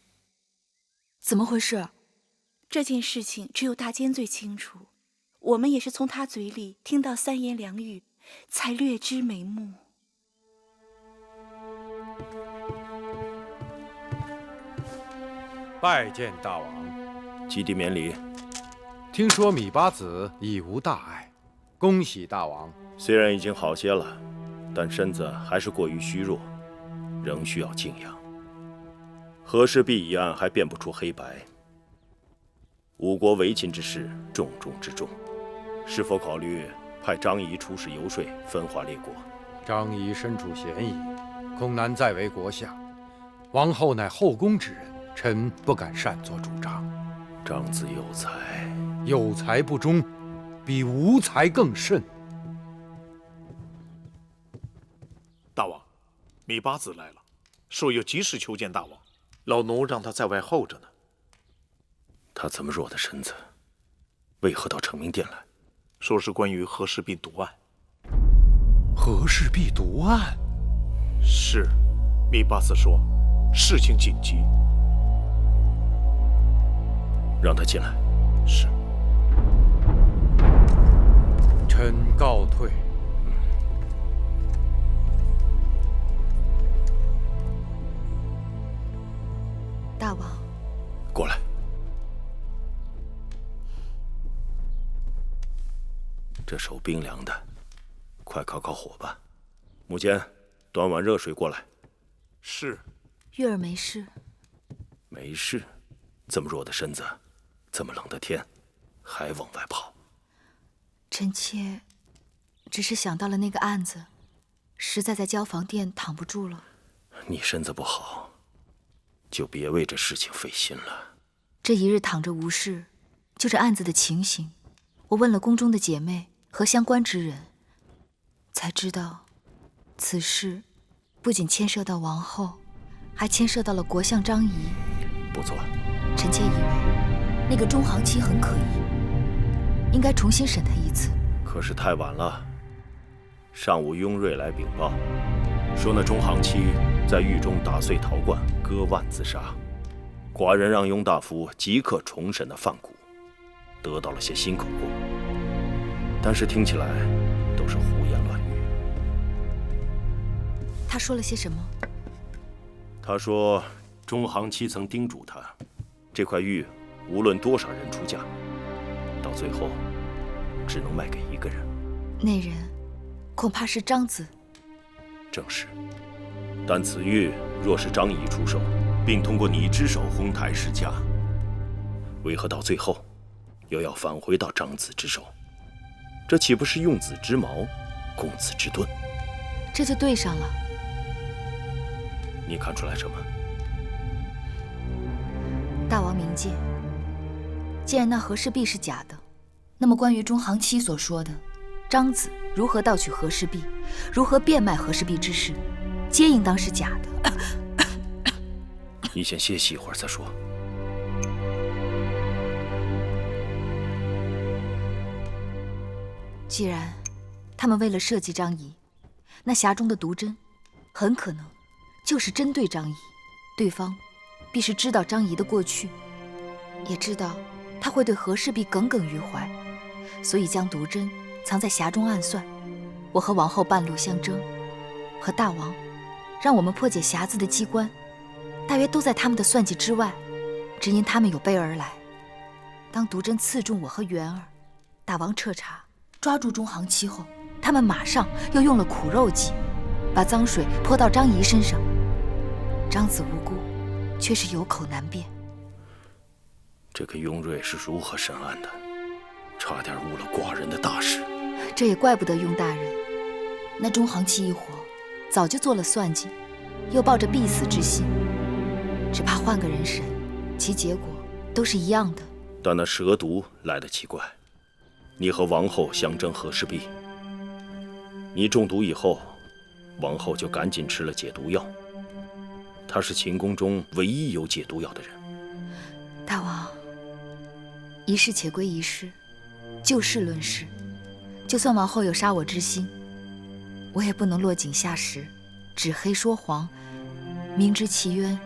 怎么回事？这件事情只有大监最清楚，我们也是从他嘴里听到三言两语，才略知眉目。拜见大王。基地免礼。听说米八子已无大碍，恭喜大王。虽然已经好些了，但身子还是过于虚弱，仍需要静养。和氏璧一案还辨不出黑白，吴国围秦之事重中之重，是否考虑派张仪出使游说，分化列国？张仪身处嫌疑，恐难再为国相。王后乃后宫之人，臣不敢擅作主张。张子有才，有才不忠，比无才更甚。大王，米八子来了，说要及时求见大王。老奴让他在外候着呢。他这么弱的身子，为何到承明殿来？说是关于和氏璧毒案。和氏璧毒案？是，米八子说事情紧急，让他进来。是。臣告退。大王，过来。这手冰凉的，快烤烤火吧。母监，端碗热水过来。是。玉儿没事。没事？这么弱的身子，这么冷的天，还往外跑？臣妾只是想到了那个案子，实在在交房殿躺不住了。你身子不好，就别为这事情费心了。这一日躺着无事，就这案子的情形，我问了宫中的姐妹和相关之人，才知道此事不仅牵涉到王后，还牵涉到了国相张仪。不错，臣妾以为那个中行期很可疑，应该重新审他一次。可是太晚了。上午雍瑞来禀报，说那中行期在狱中打碎陶罐，割腕自杀。寡人让雍大夫即刻重审那范谷，得到了些新口供，但是听起来都是胡言乱语。他说了些什么？他说中行期曾叮嘱他，这块玉无论多少人出价，到最后只能卖给一个人。那人恐怕是张子。正是。但此玉若是张仪出售，并通过你之手哄抬市价，为何到最后又要返回到张子之手？这岂不是用子之矛，攻子之盾？这就对上了。你看出来什么？大王明鉴，既然那和氏璧是假的，那么关于中行期所说的张子如何盗取和氏璧，如何变卖和氏璧之事，皆应当是假的。你先歇息一会儿再说。既然他们为了设计张仪，那匣中的毒针很可能就是针对张仪。对方必是知道张仪的过去，也知道他会对和氏璧耿耿于怀，所以将毒针藏在匣中暗算。我和王后半路相争，和大王让我们破解匣子的机关，大约都在他们的算计之外。只因他们有备而来，当毒针刺中我和元儿，大王彻查抓住中行期后，他们马上又用了苦肉计，把脏水泼到张仪身上。张子无辜，却是有口难辩。这个雍瑞是如何审案的？差点误了寡人的大事。这也怪不得雍大人，那中行期一伙早就做了算计，又抱着必死之心，只怕换个人审，其结果都是一样的。但那蛇毒来得奇怪，你和王后相争和氏璧，你中毒以后，王后就赶紧吃了解毒药。她是秦宫中唯一有解毒药的人。大王，一事且归一事，就事论事。就算王后有杀我之心，我也不能落井下石，指黑说黄，明知其冤，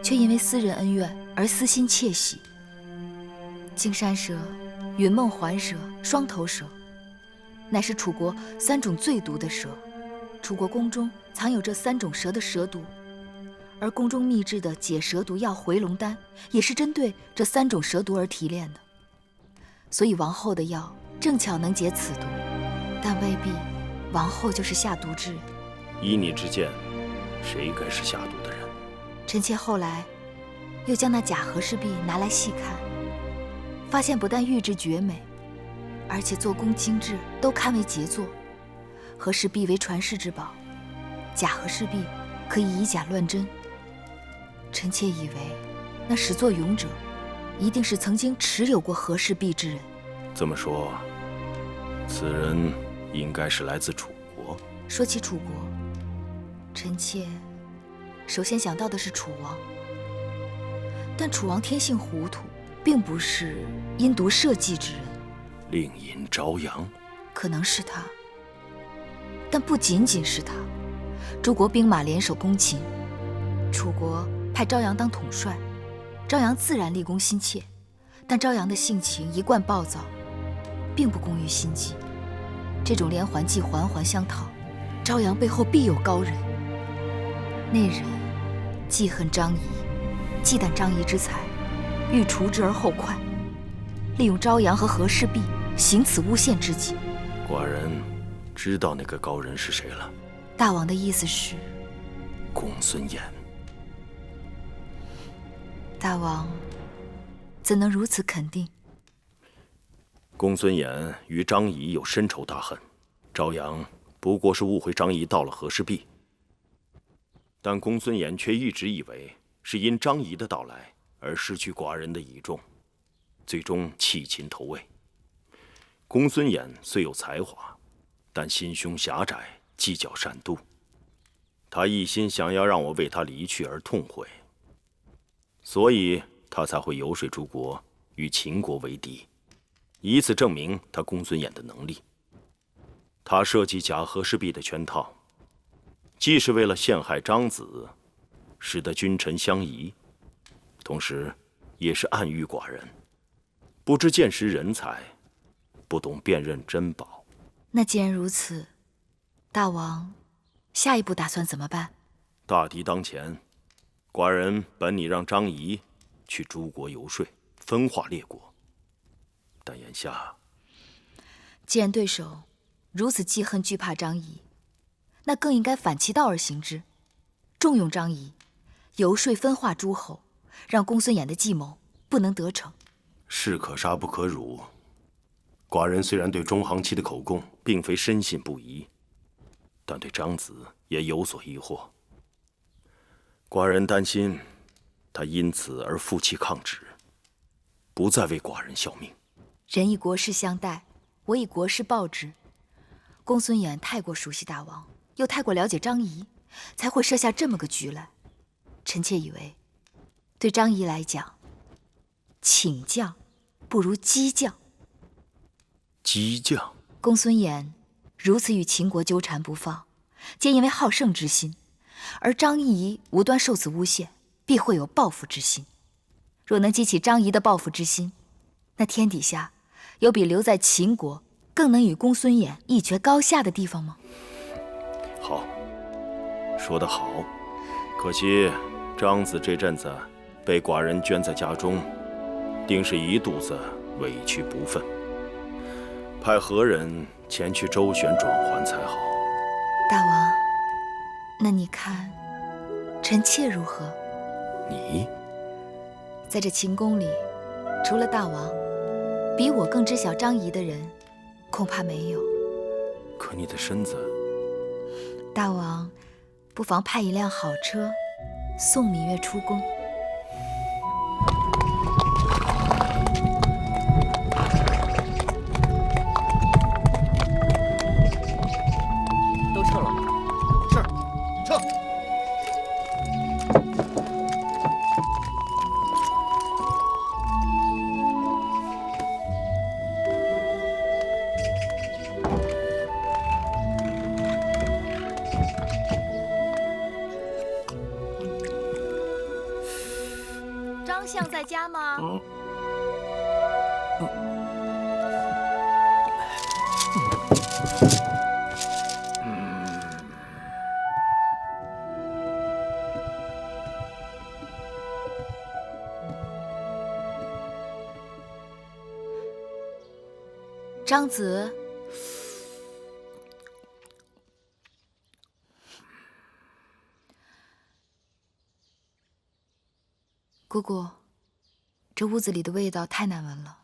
却因为私人恩怨而私心窃喜。金山蛇、云梦环蛇、双头蛇，乃是楚国3种最毒的蛇。楚国宫中藏有这3种蛇的蛇毒，而宫中秘制的解蛇毒药回龙丹，也是针对这3种蛇毒而提炼的。所以王后的药正巧能解此毒，但未必王后就是下毒之人。依你之见，谁该是下毒的人？臣妾后来又将那假和氏璧拿来细看，发现不但玉质绝美，而且做工精致，都堪为杰作。和氏璧为传世之宝，假和氏璧可以以假乱真。臣妾以为那始作俑者一定是曾经持有过和氏璧之人。这么说，此人应该是来自楚国。说起楚国，臣妾首先想到的是楚王。但楚王天性糊涂，并不是阴毒设计之人。令尹朝阳，可能是他，但不仅仅是他。诸国兵马联手攻秦，楚国派朝阳当统帅，朝阳自然立功心切，但朝阳的性情一贯暴躁，并不功于心计。这种连环计环环相套，朝阳背后必有高人。那人记恨张仪，忌惮张仪之才，欲除之而后快，利用朝阳和和氏璧行此诬陷之计。寡人知道那个高人是谁了。大王的意思是？公孙衍。大王怎能如此肯定？公孙衍与张仪有深仇大恨，朝阳不过是误会张仪到了和氏璧，但公孙衍却一直以为是因张仪的到来而失去寡人的倚重，最终弃秦投魏。公孙衍虽有才华，但心胸狭窄，计较善妒。他一心想要让我为他离去而痛悔，所以他才会游说诸国与秦国为敌，以此证明他公孙衍的能力。他设计假和氏璧的圈套，既是为了陷害张子，使得君臣相疑，同时也是暗喻寡人不知见识人才，不懂辨认珍宝。那既然如此，大王下一步打算怎么办？大敌当前，寡人本拟让张仪去诸国游说，分化列国，但眼下既然对手如此记恨惧怕张仪，那更应该反其道而行之，重用张仪，游说分化诸侯，让公孙衍的计谋不能得逞。士可杀不可辱。寡人虽然对中行期的口供并非深信不疑，但对张子也有所疑惑。寡人担心他因此而负气抗旨，不再为寡人效命。人以国事相待，我以国事报之。公孙衍太过熟悉大王，又太过了解张仪，才会设下这么个局来。臣妾以为，对张仪来讲，请将不如激将。激将？公孙衍如此与秦国纠缠不放，皆因为好胜之心，而张仪无端受此诬陷，必会有报复之心。若能激起张仪的报复之心，那天底下有比留在秦国更能与公孙衍一决高下的地方吗？好，说得好。可惜张子这阵子被寡人圈在家中，定是一肚子委屈不忿，派何人前去周旋转还才好。大王，那你看臣妾如何？你在这秦宫里，除了大王，比我更知晓张仪的人，恐怕没有。可你的身子……大王，不妨派一辆好车，送芈月出宫。都撤了。是，撤。张相在家吗？张子，姑姑，这屋子里的味道太难闻了。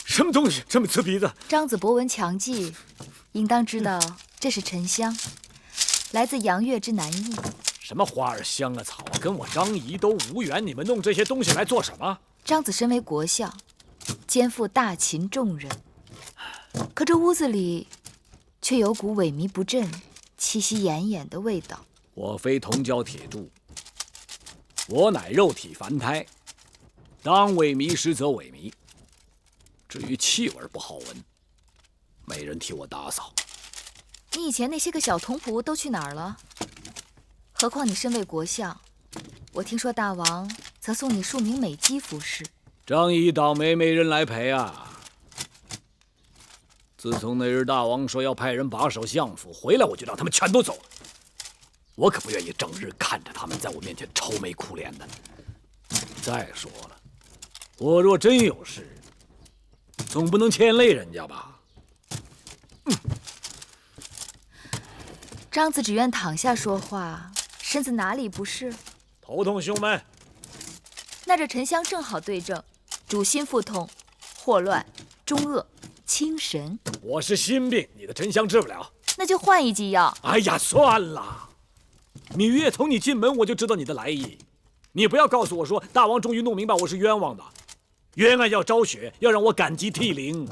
什么东西这么刺鼻子？张子博闻强记，应当知道这是沉香，来自阳月之南邑。什么花儿香啊草啊，跟我张仪都无缘。你们弄这些东西来做什么？张子身为国相，肩负大秦重任，可这屋子里却有股萎靡不振、气息奄奄的味道。我非铜胶铁铸，我乃肉体凡胎，当萎靡时则萎靡。至于气味不好闻，没人替我打扫。你以前那些个小童仆都去哪儿了？何况你身为国相，我听说大王曾送你数名美姬服侍。张仪倒霉，没人来陪啊！自从那日大王说要派人把守相府，回来我就让他们全都走了。我可不愿意整日看着他们在我面前愁眉苦脸的。再说了，我若真有事，总不能牵累人家吧？张子只愿躺下说话，身子哪里不是？头痛胸闷。那这沉香正好对症，主心腹痛、霍乱、中恶、清神。我是心病，你的沉香治不了。那就换一剂药。哎呀，算了。芈月，从你进门我就知道你的来意，你不要告诉我说大王终于弄明白我是冤枉的，冤案要昭雪，要让我感激涕零。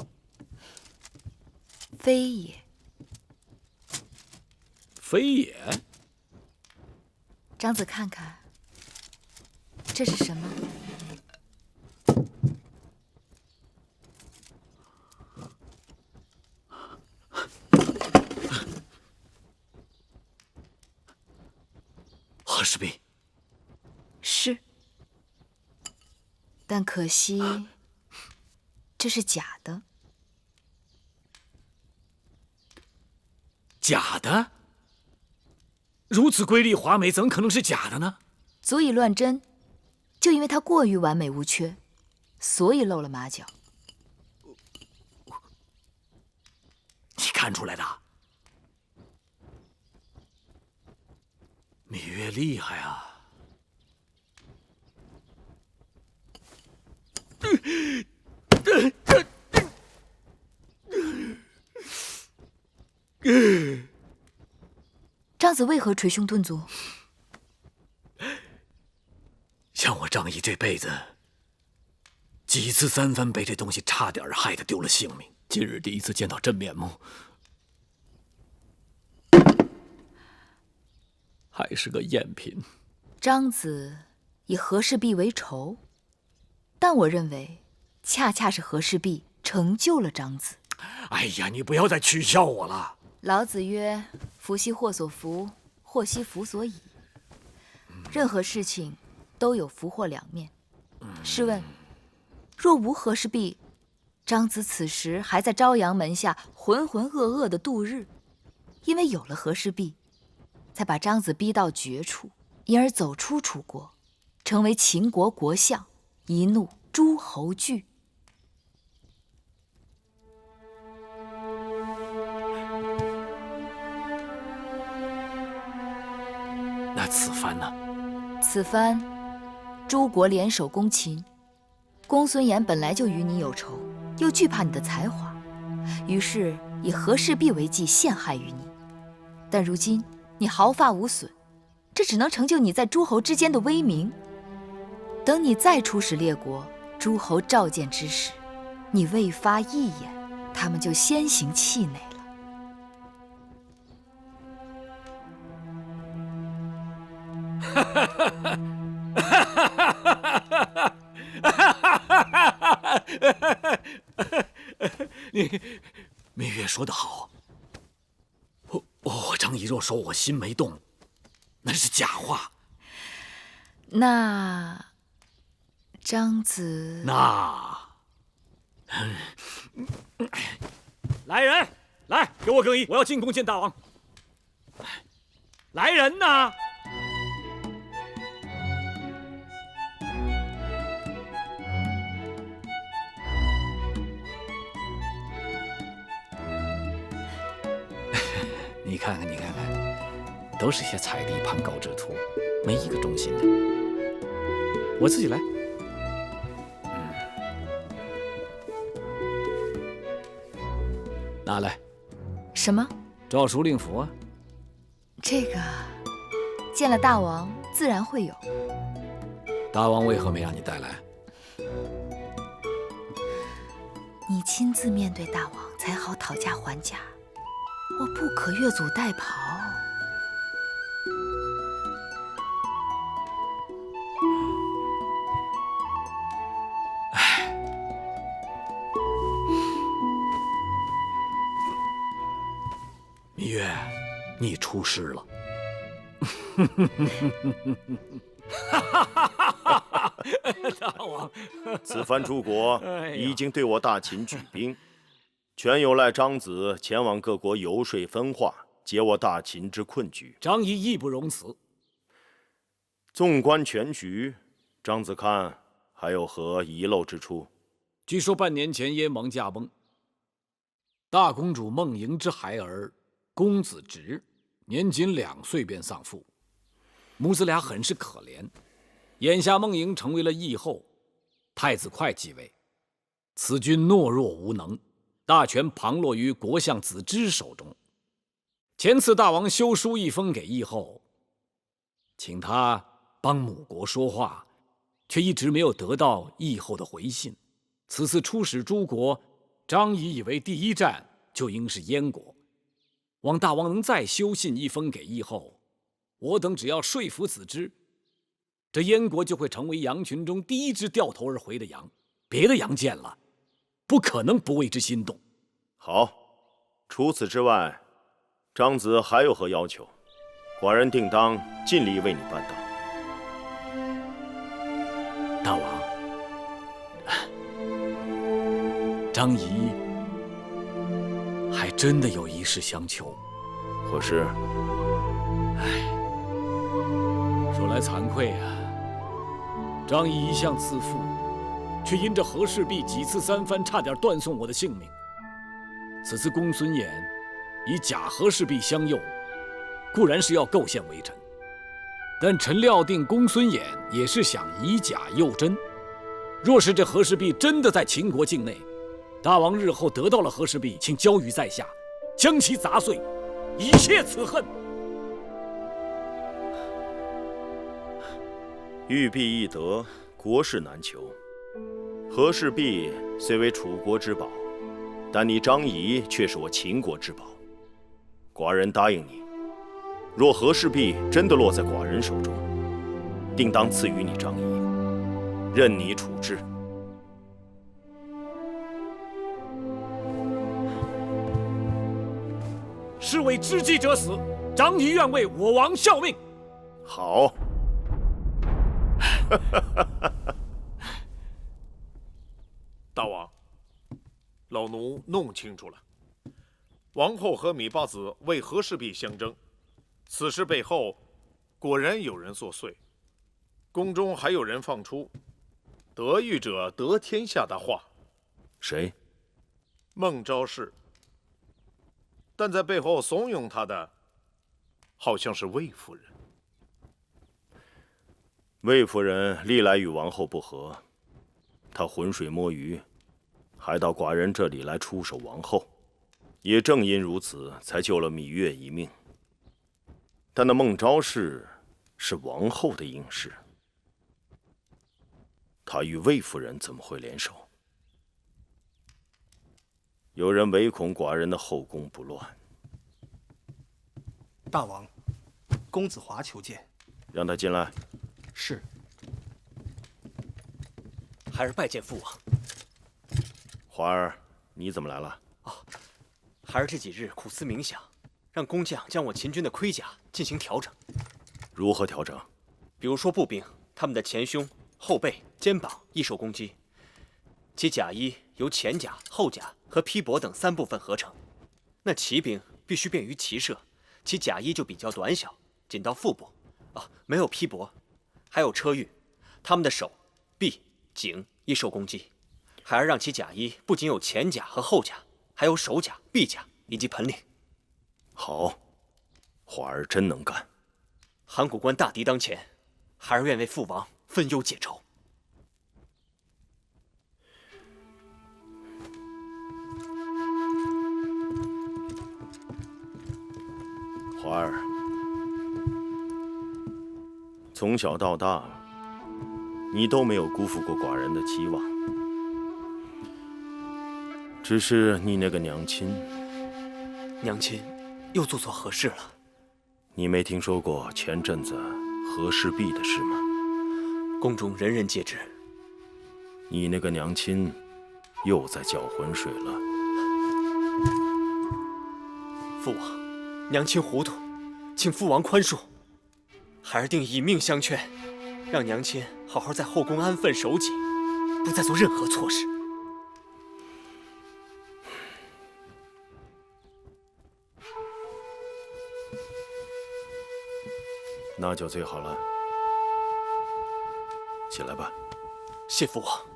非也。非也。张子看看，这是什么？和氏璧。是，但可惜这是假的。假的？如此瑰丽华美，怎可能是假的呢？足以乱真，就因为它过于完美无缺，所以露了马脚。你看出来的？芈月厉害啊！张子为何捶胸顿足？像我张仪这辈子，几次三番被这东西差点害得丢了性命。今日第一次见到真面目，还是个赝品。张子以和氏璧为仇，但我认为，恰恰是和氏璧成就了张子。哎呀，你不要再取笑我了。老子曰：“福兮祸所伏，祸兮福所倚。”任何事情都有福祸两面。试问，若无和氏璧，张子此时还在朝阳门下浑浑噩噩的度日。因为有了和氏璧，才把张子逼到绝处，因而走出楚国，成为秦国国相，一怒诸侯惧。此番呢？此番，诸国联手攻秦，公孙衍本来就与你有仇，又惧怕你的才华，于是以和氏璧为计陷害于你。但如今你毫发无损，这只能成就你在诸侯之间的威名。等你再出使列国，诸侯召见之时，你未发一言，他们就先行气馁了。芈月说得好。张仪若说我心没动，那是假话。那张子，来人，来给我更衣，我要进宫见大王。来人呐！你看看，你看看，都是些踩地盘高之徒，没一个忠心的。我自己来。拿来。什么？诏书令符啊。这个见了大王自然会有。大王为何没让你带来？你亲自面对大王，才好讨价还价。我不可越俎代庖。芈月，你出师了。大王，此番诸国已经对我大秦举兵，全有赖张子前往各国游说分化，解我大秦之困局。张仪义不容辞。纵观全局，张子看还有何遗漏之处？据说半年前燕王驾崩，大公主孟莹之孩儿公子直，年仅2岁便丧父，母子俩很是可怜。眼下孟莹成为了义后，太子快继位，此君懦弱无能，大权旁落于国相子之手中。前次大王修书一封给义后，请他帮母国说话，却一直没有得到义后的回信。此次出使诸国，张仪以为第一站就应是燕国，望大王能再修信一封给义后，我等只要说服子之，这燕国就会成为羊群中第一只掉头而回的羊，别的羊见了，不可能不为之心动。好，除此之外，张子还有何要求？寡人定当尽力为你办到。大王，张仪还真的有一事相求。何事？说来惭愧啊，张仪一向自负，却因这和氏璧几次三番差点断送我的性命。此次公孙衍以假和氏璧相诱，固然是要构陷微臣，但臣料定公孙衍也是想以假诱真。若是这和氏璧真的在秦国境内，大王日后得到了和氏璧，请交于在下，将其砸碎，以泄此恨。玉璧易得，国士难求。和氏璧虽为楚国之宝，但你张仪却是我秦国之宝。寡人答应你，若和氏璧真的落在寡人手中，定当赐予你张仪，任你处置。是为知己者死，张仪愿为我王效命。好。大王，老奴弄清楚了，王后和芈八子为和氏璧相争，此事背后果然有人作祟，宫中还有人放出“得遇者得天下”的话。谁？孟昭氏。但在背后怂恿他的，好像是魏夫人。魏夫人历来与王后不和，她浑水摸鱼，还到寡人这里来出手王后。也正因如此，才救了芈月一命。但那孟昭氏是王后的应试，她与魏夫人怎么会联手？有人唯恐寡人的后宫不乱。大王，公子华求见。让他进来。是。孩儿拜见父王。华儿，你怎么来了？孩儿这几日苦思冥想，让工匠将我秦军的盔甲进行调整。如何调整？比如说步兵，他们的前胸、后背、肩膀易受攻击。其甲衣由前甲、后甲和披帛等3部分合成。那骑兵必须便于骑射，其甲衣就比较短小，仅到腹部。没有披帛。还有车御，他们的手、臂、颈易受攻击。孩儿让其甲衣不仅有前甲和后甲，还有手甲、臂甲以及盆领。好，华儿真能干。函谷关大敌当前，孩儿愿为父王分忧解愁。华儿，从小到大，你都没有辜负过寡人的期望。只是你那个娘亲，娘亲又做错何事了？你没听说过前阵子和氏璧的事吗？宫中人人皆知。你那个娘亲又在搅浑水了。父王，娘亲糊涂，请父王宽恕。孩儿定以命相劝，让娘亲好好在后宫安分守己，不再做任何错事。那就最好了。起来吧。谢父王。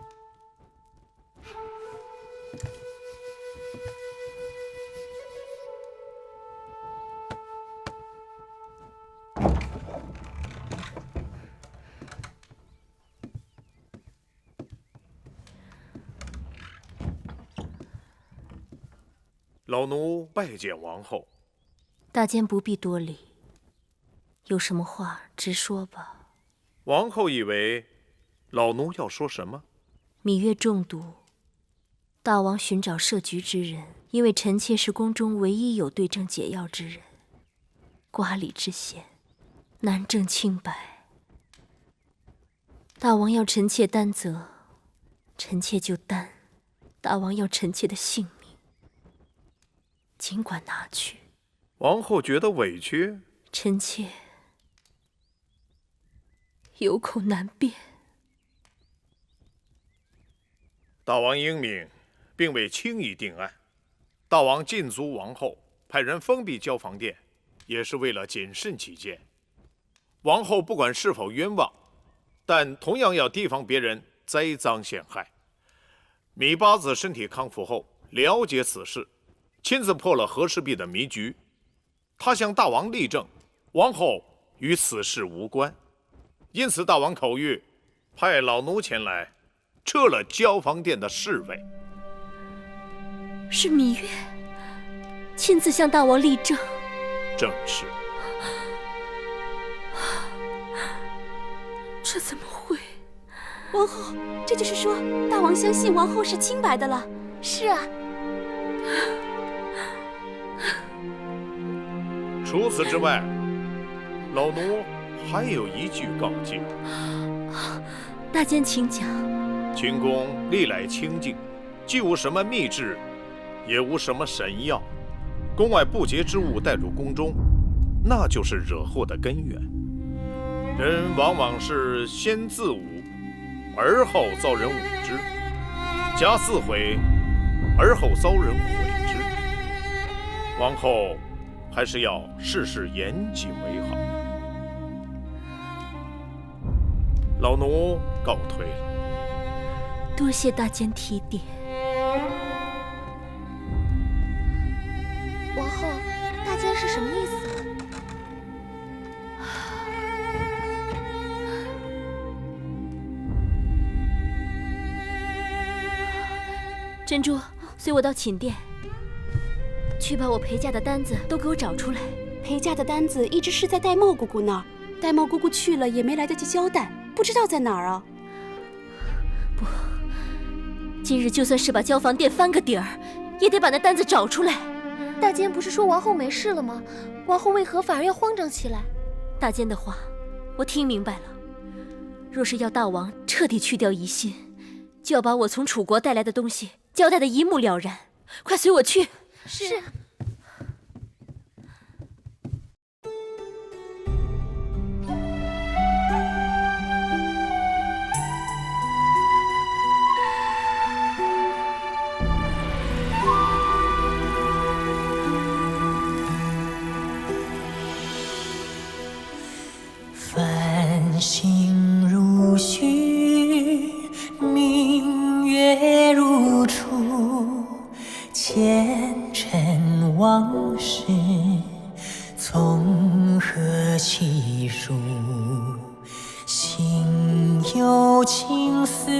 老奴拜见王后。大监不必多礼，有什么话直说吧。王后以为老奴要说什么？芈月中毒，大王寻找摄局之人，因为臣妾是宫中唯一有对症解药之人，瓜里之嫌，难证清白。大王要臣妾担责，臣妾就担；大王要臣妾的性命，尽管拿去。王后觉得委屈，臣妾有口难辩。大王英明，并未轻易定案。大王禁足王后，派人封闭交房殿，也是为了谨慎起见。王后不管是否冤枉，但同样要提防别人栽赃陷害。芈八子身体康复后，了解此事，亲自破了和氏璧的迷局。他向大王力证，王后与此事无关。因此，大王口谕，派老奴前来，撤了交房殿的侍卫。是芈月亲自向大王力证。正是。这怎么会？王后，这就是说，大王相信王后是清白的了。是啊。除此之外，老奴还有一句告诫。大监请讲。秦宫历来清静，既无什么秘制，也无什么神药。宫外不洁之物带入宫中，那就是惹祸的根源。人往往是先自侮，而后遭人侮之；假自毁，而后遭人毁之。王后还是要事事严谨为好。老奴告退了。多谢大监提点。王后，大监是什么意思？珍珠，随我到寝殿，去把我陪嫁的单子都给我找出来。陪嫁的单子一直是在玳瑁姑姑那儿，玳瑁姑姑去了也没来得及交代，不知道在哪儿啊。不，今日就算是把交房店翻个底儿，也得把那单子找出来。大监不是说王后没事了吗？王后为何反而要慌张起来？大监的话，我听明白了。若是要大王彻底去掉疑心，就要把我从楚国带来的东西交代得一目了然。快随我去。是。繁星如许，明月如初，前尘往事从何起数？心有情丝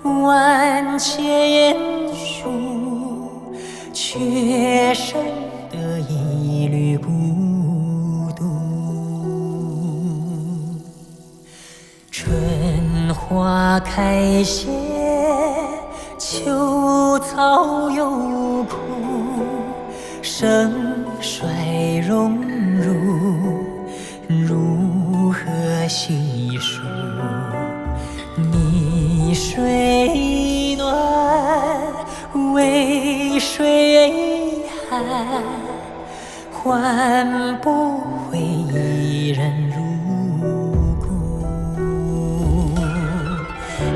万千书，却生得一缕孤独。春花开谢，秋草又枯，盛衰荣辱，如何细数？你水暖，为谁寒？换不回一人如故。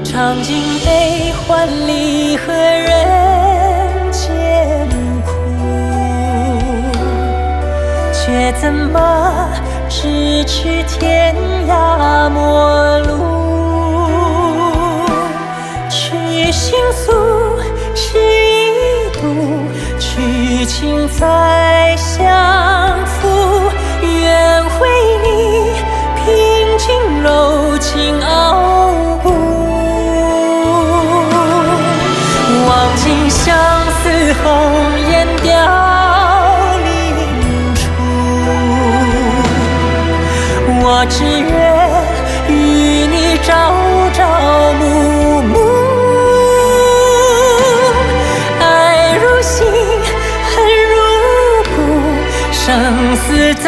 尝尽悲欢离合人间苦，却怎么咫尺天涯陌路？去心诉，是一度，去情再相负。愿为你平静柔情傲骨，望尽相思红颜凋零处。我只愿与你朝朝暮暮，爱如星，恨如骨，生死在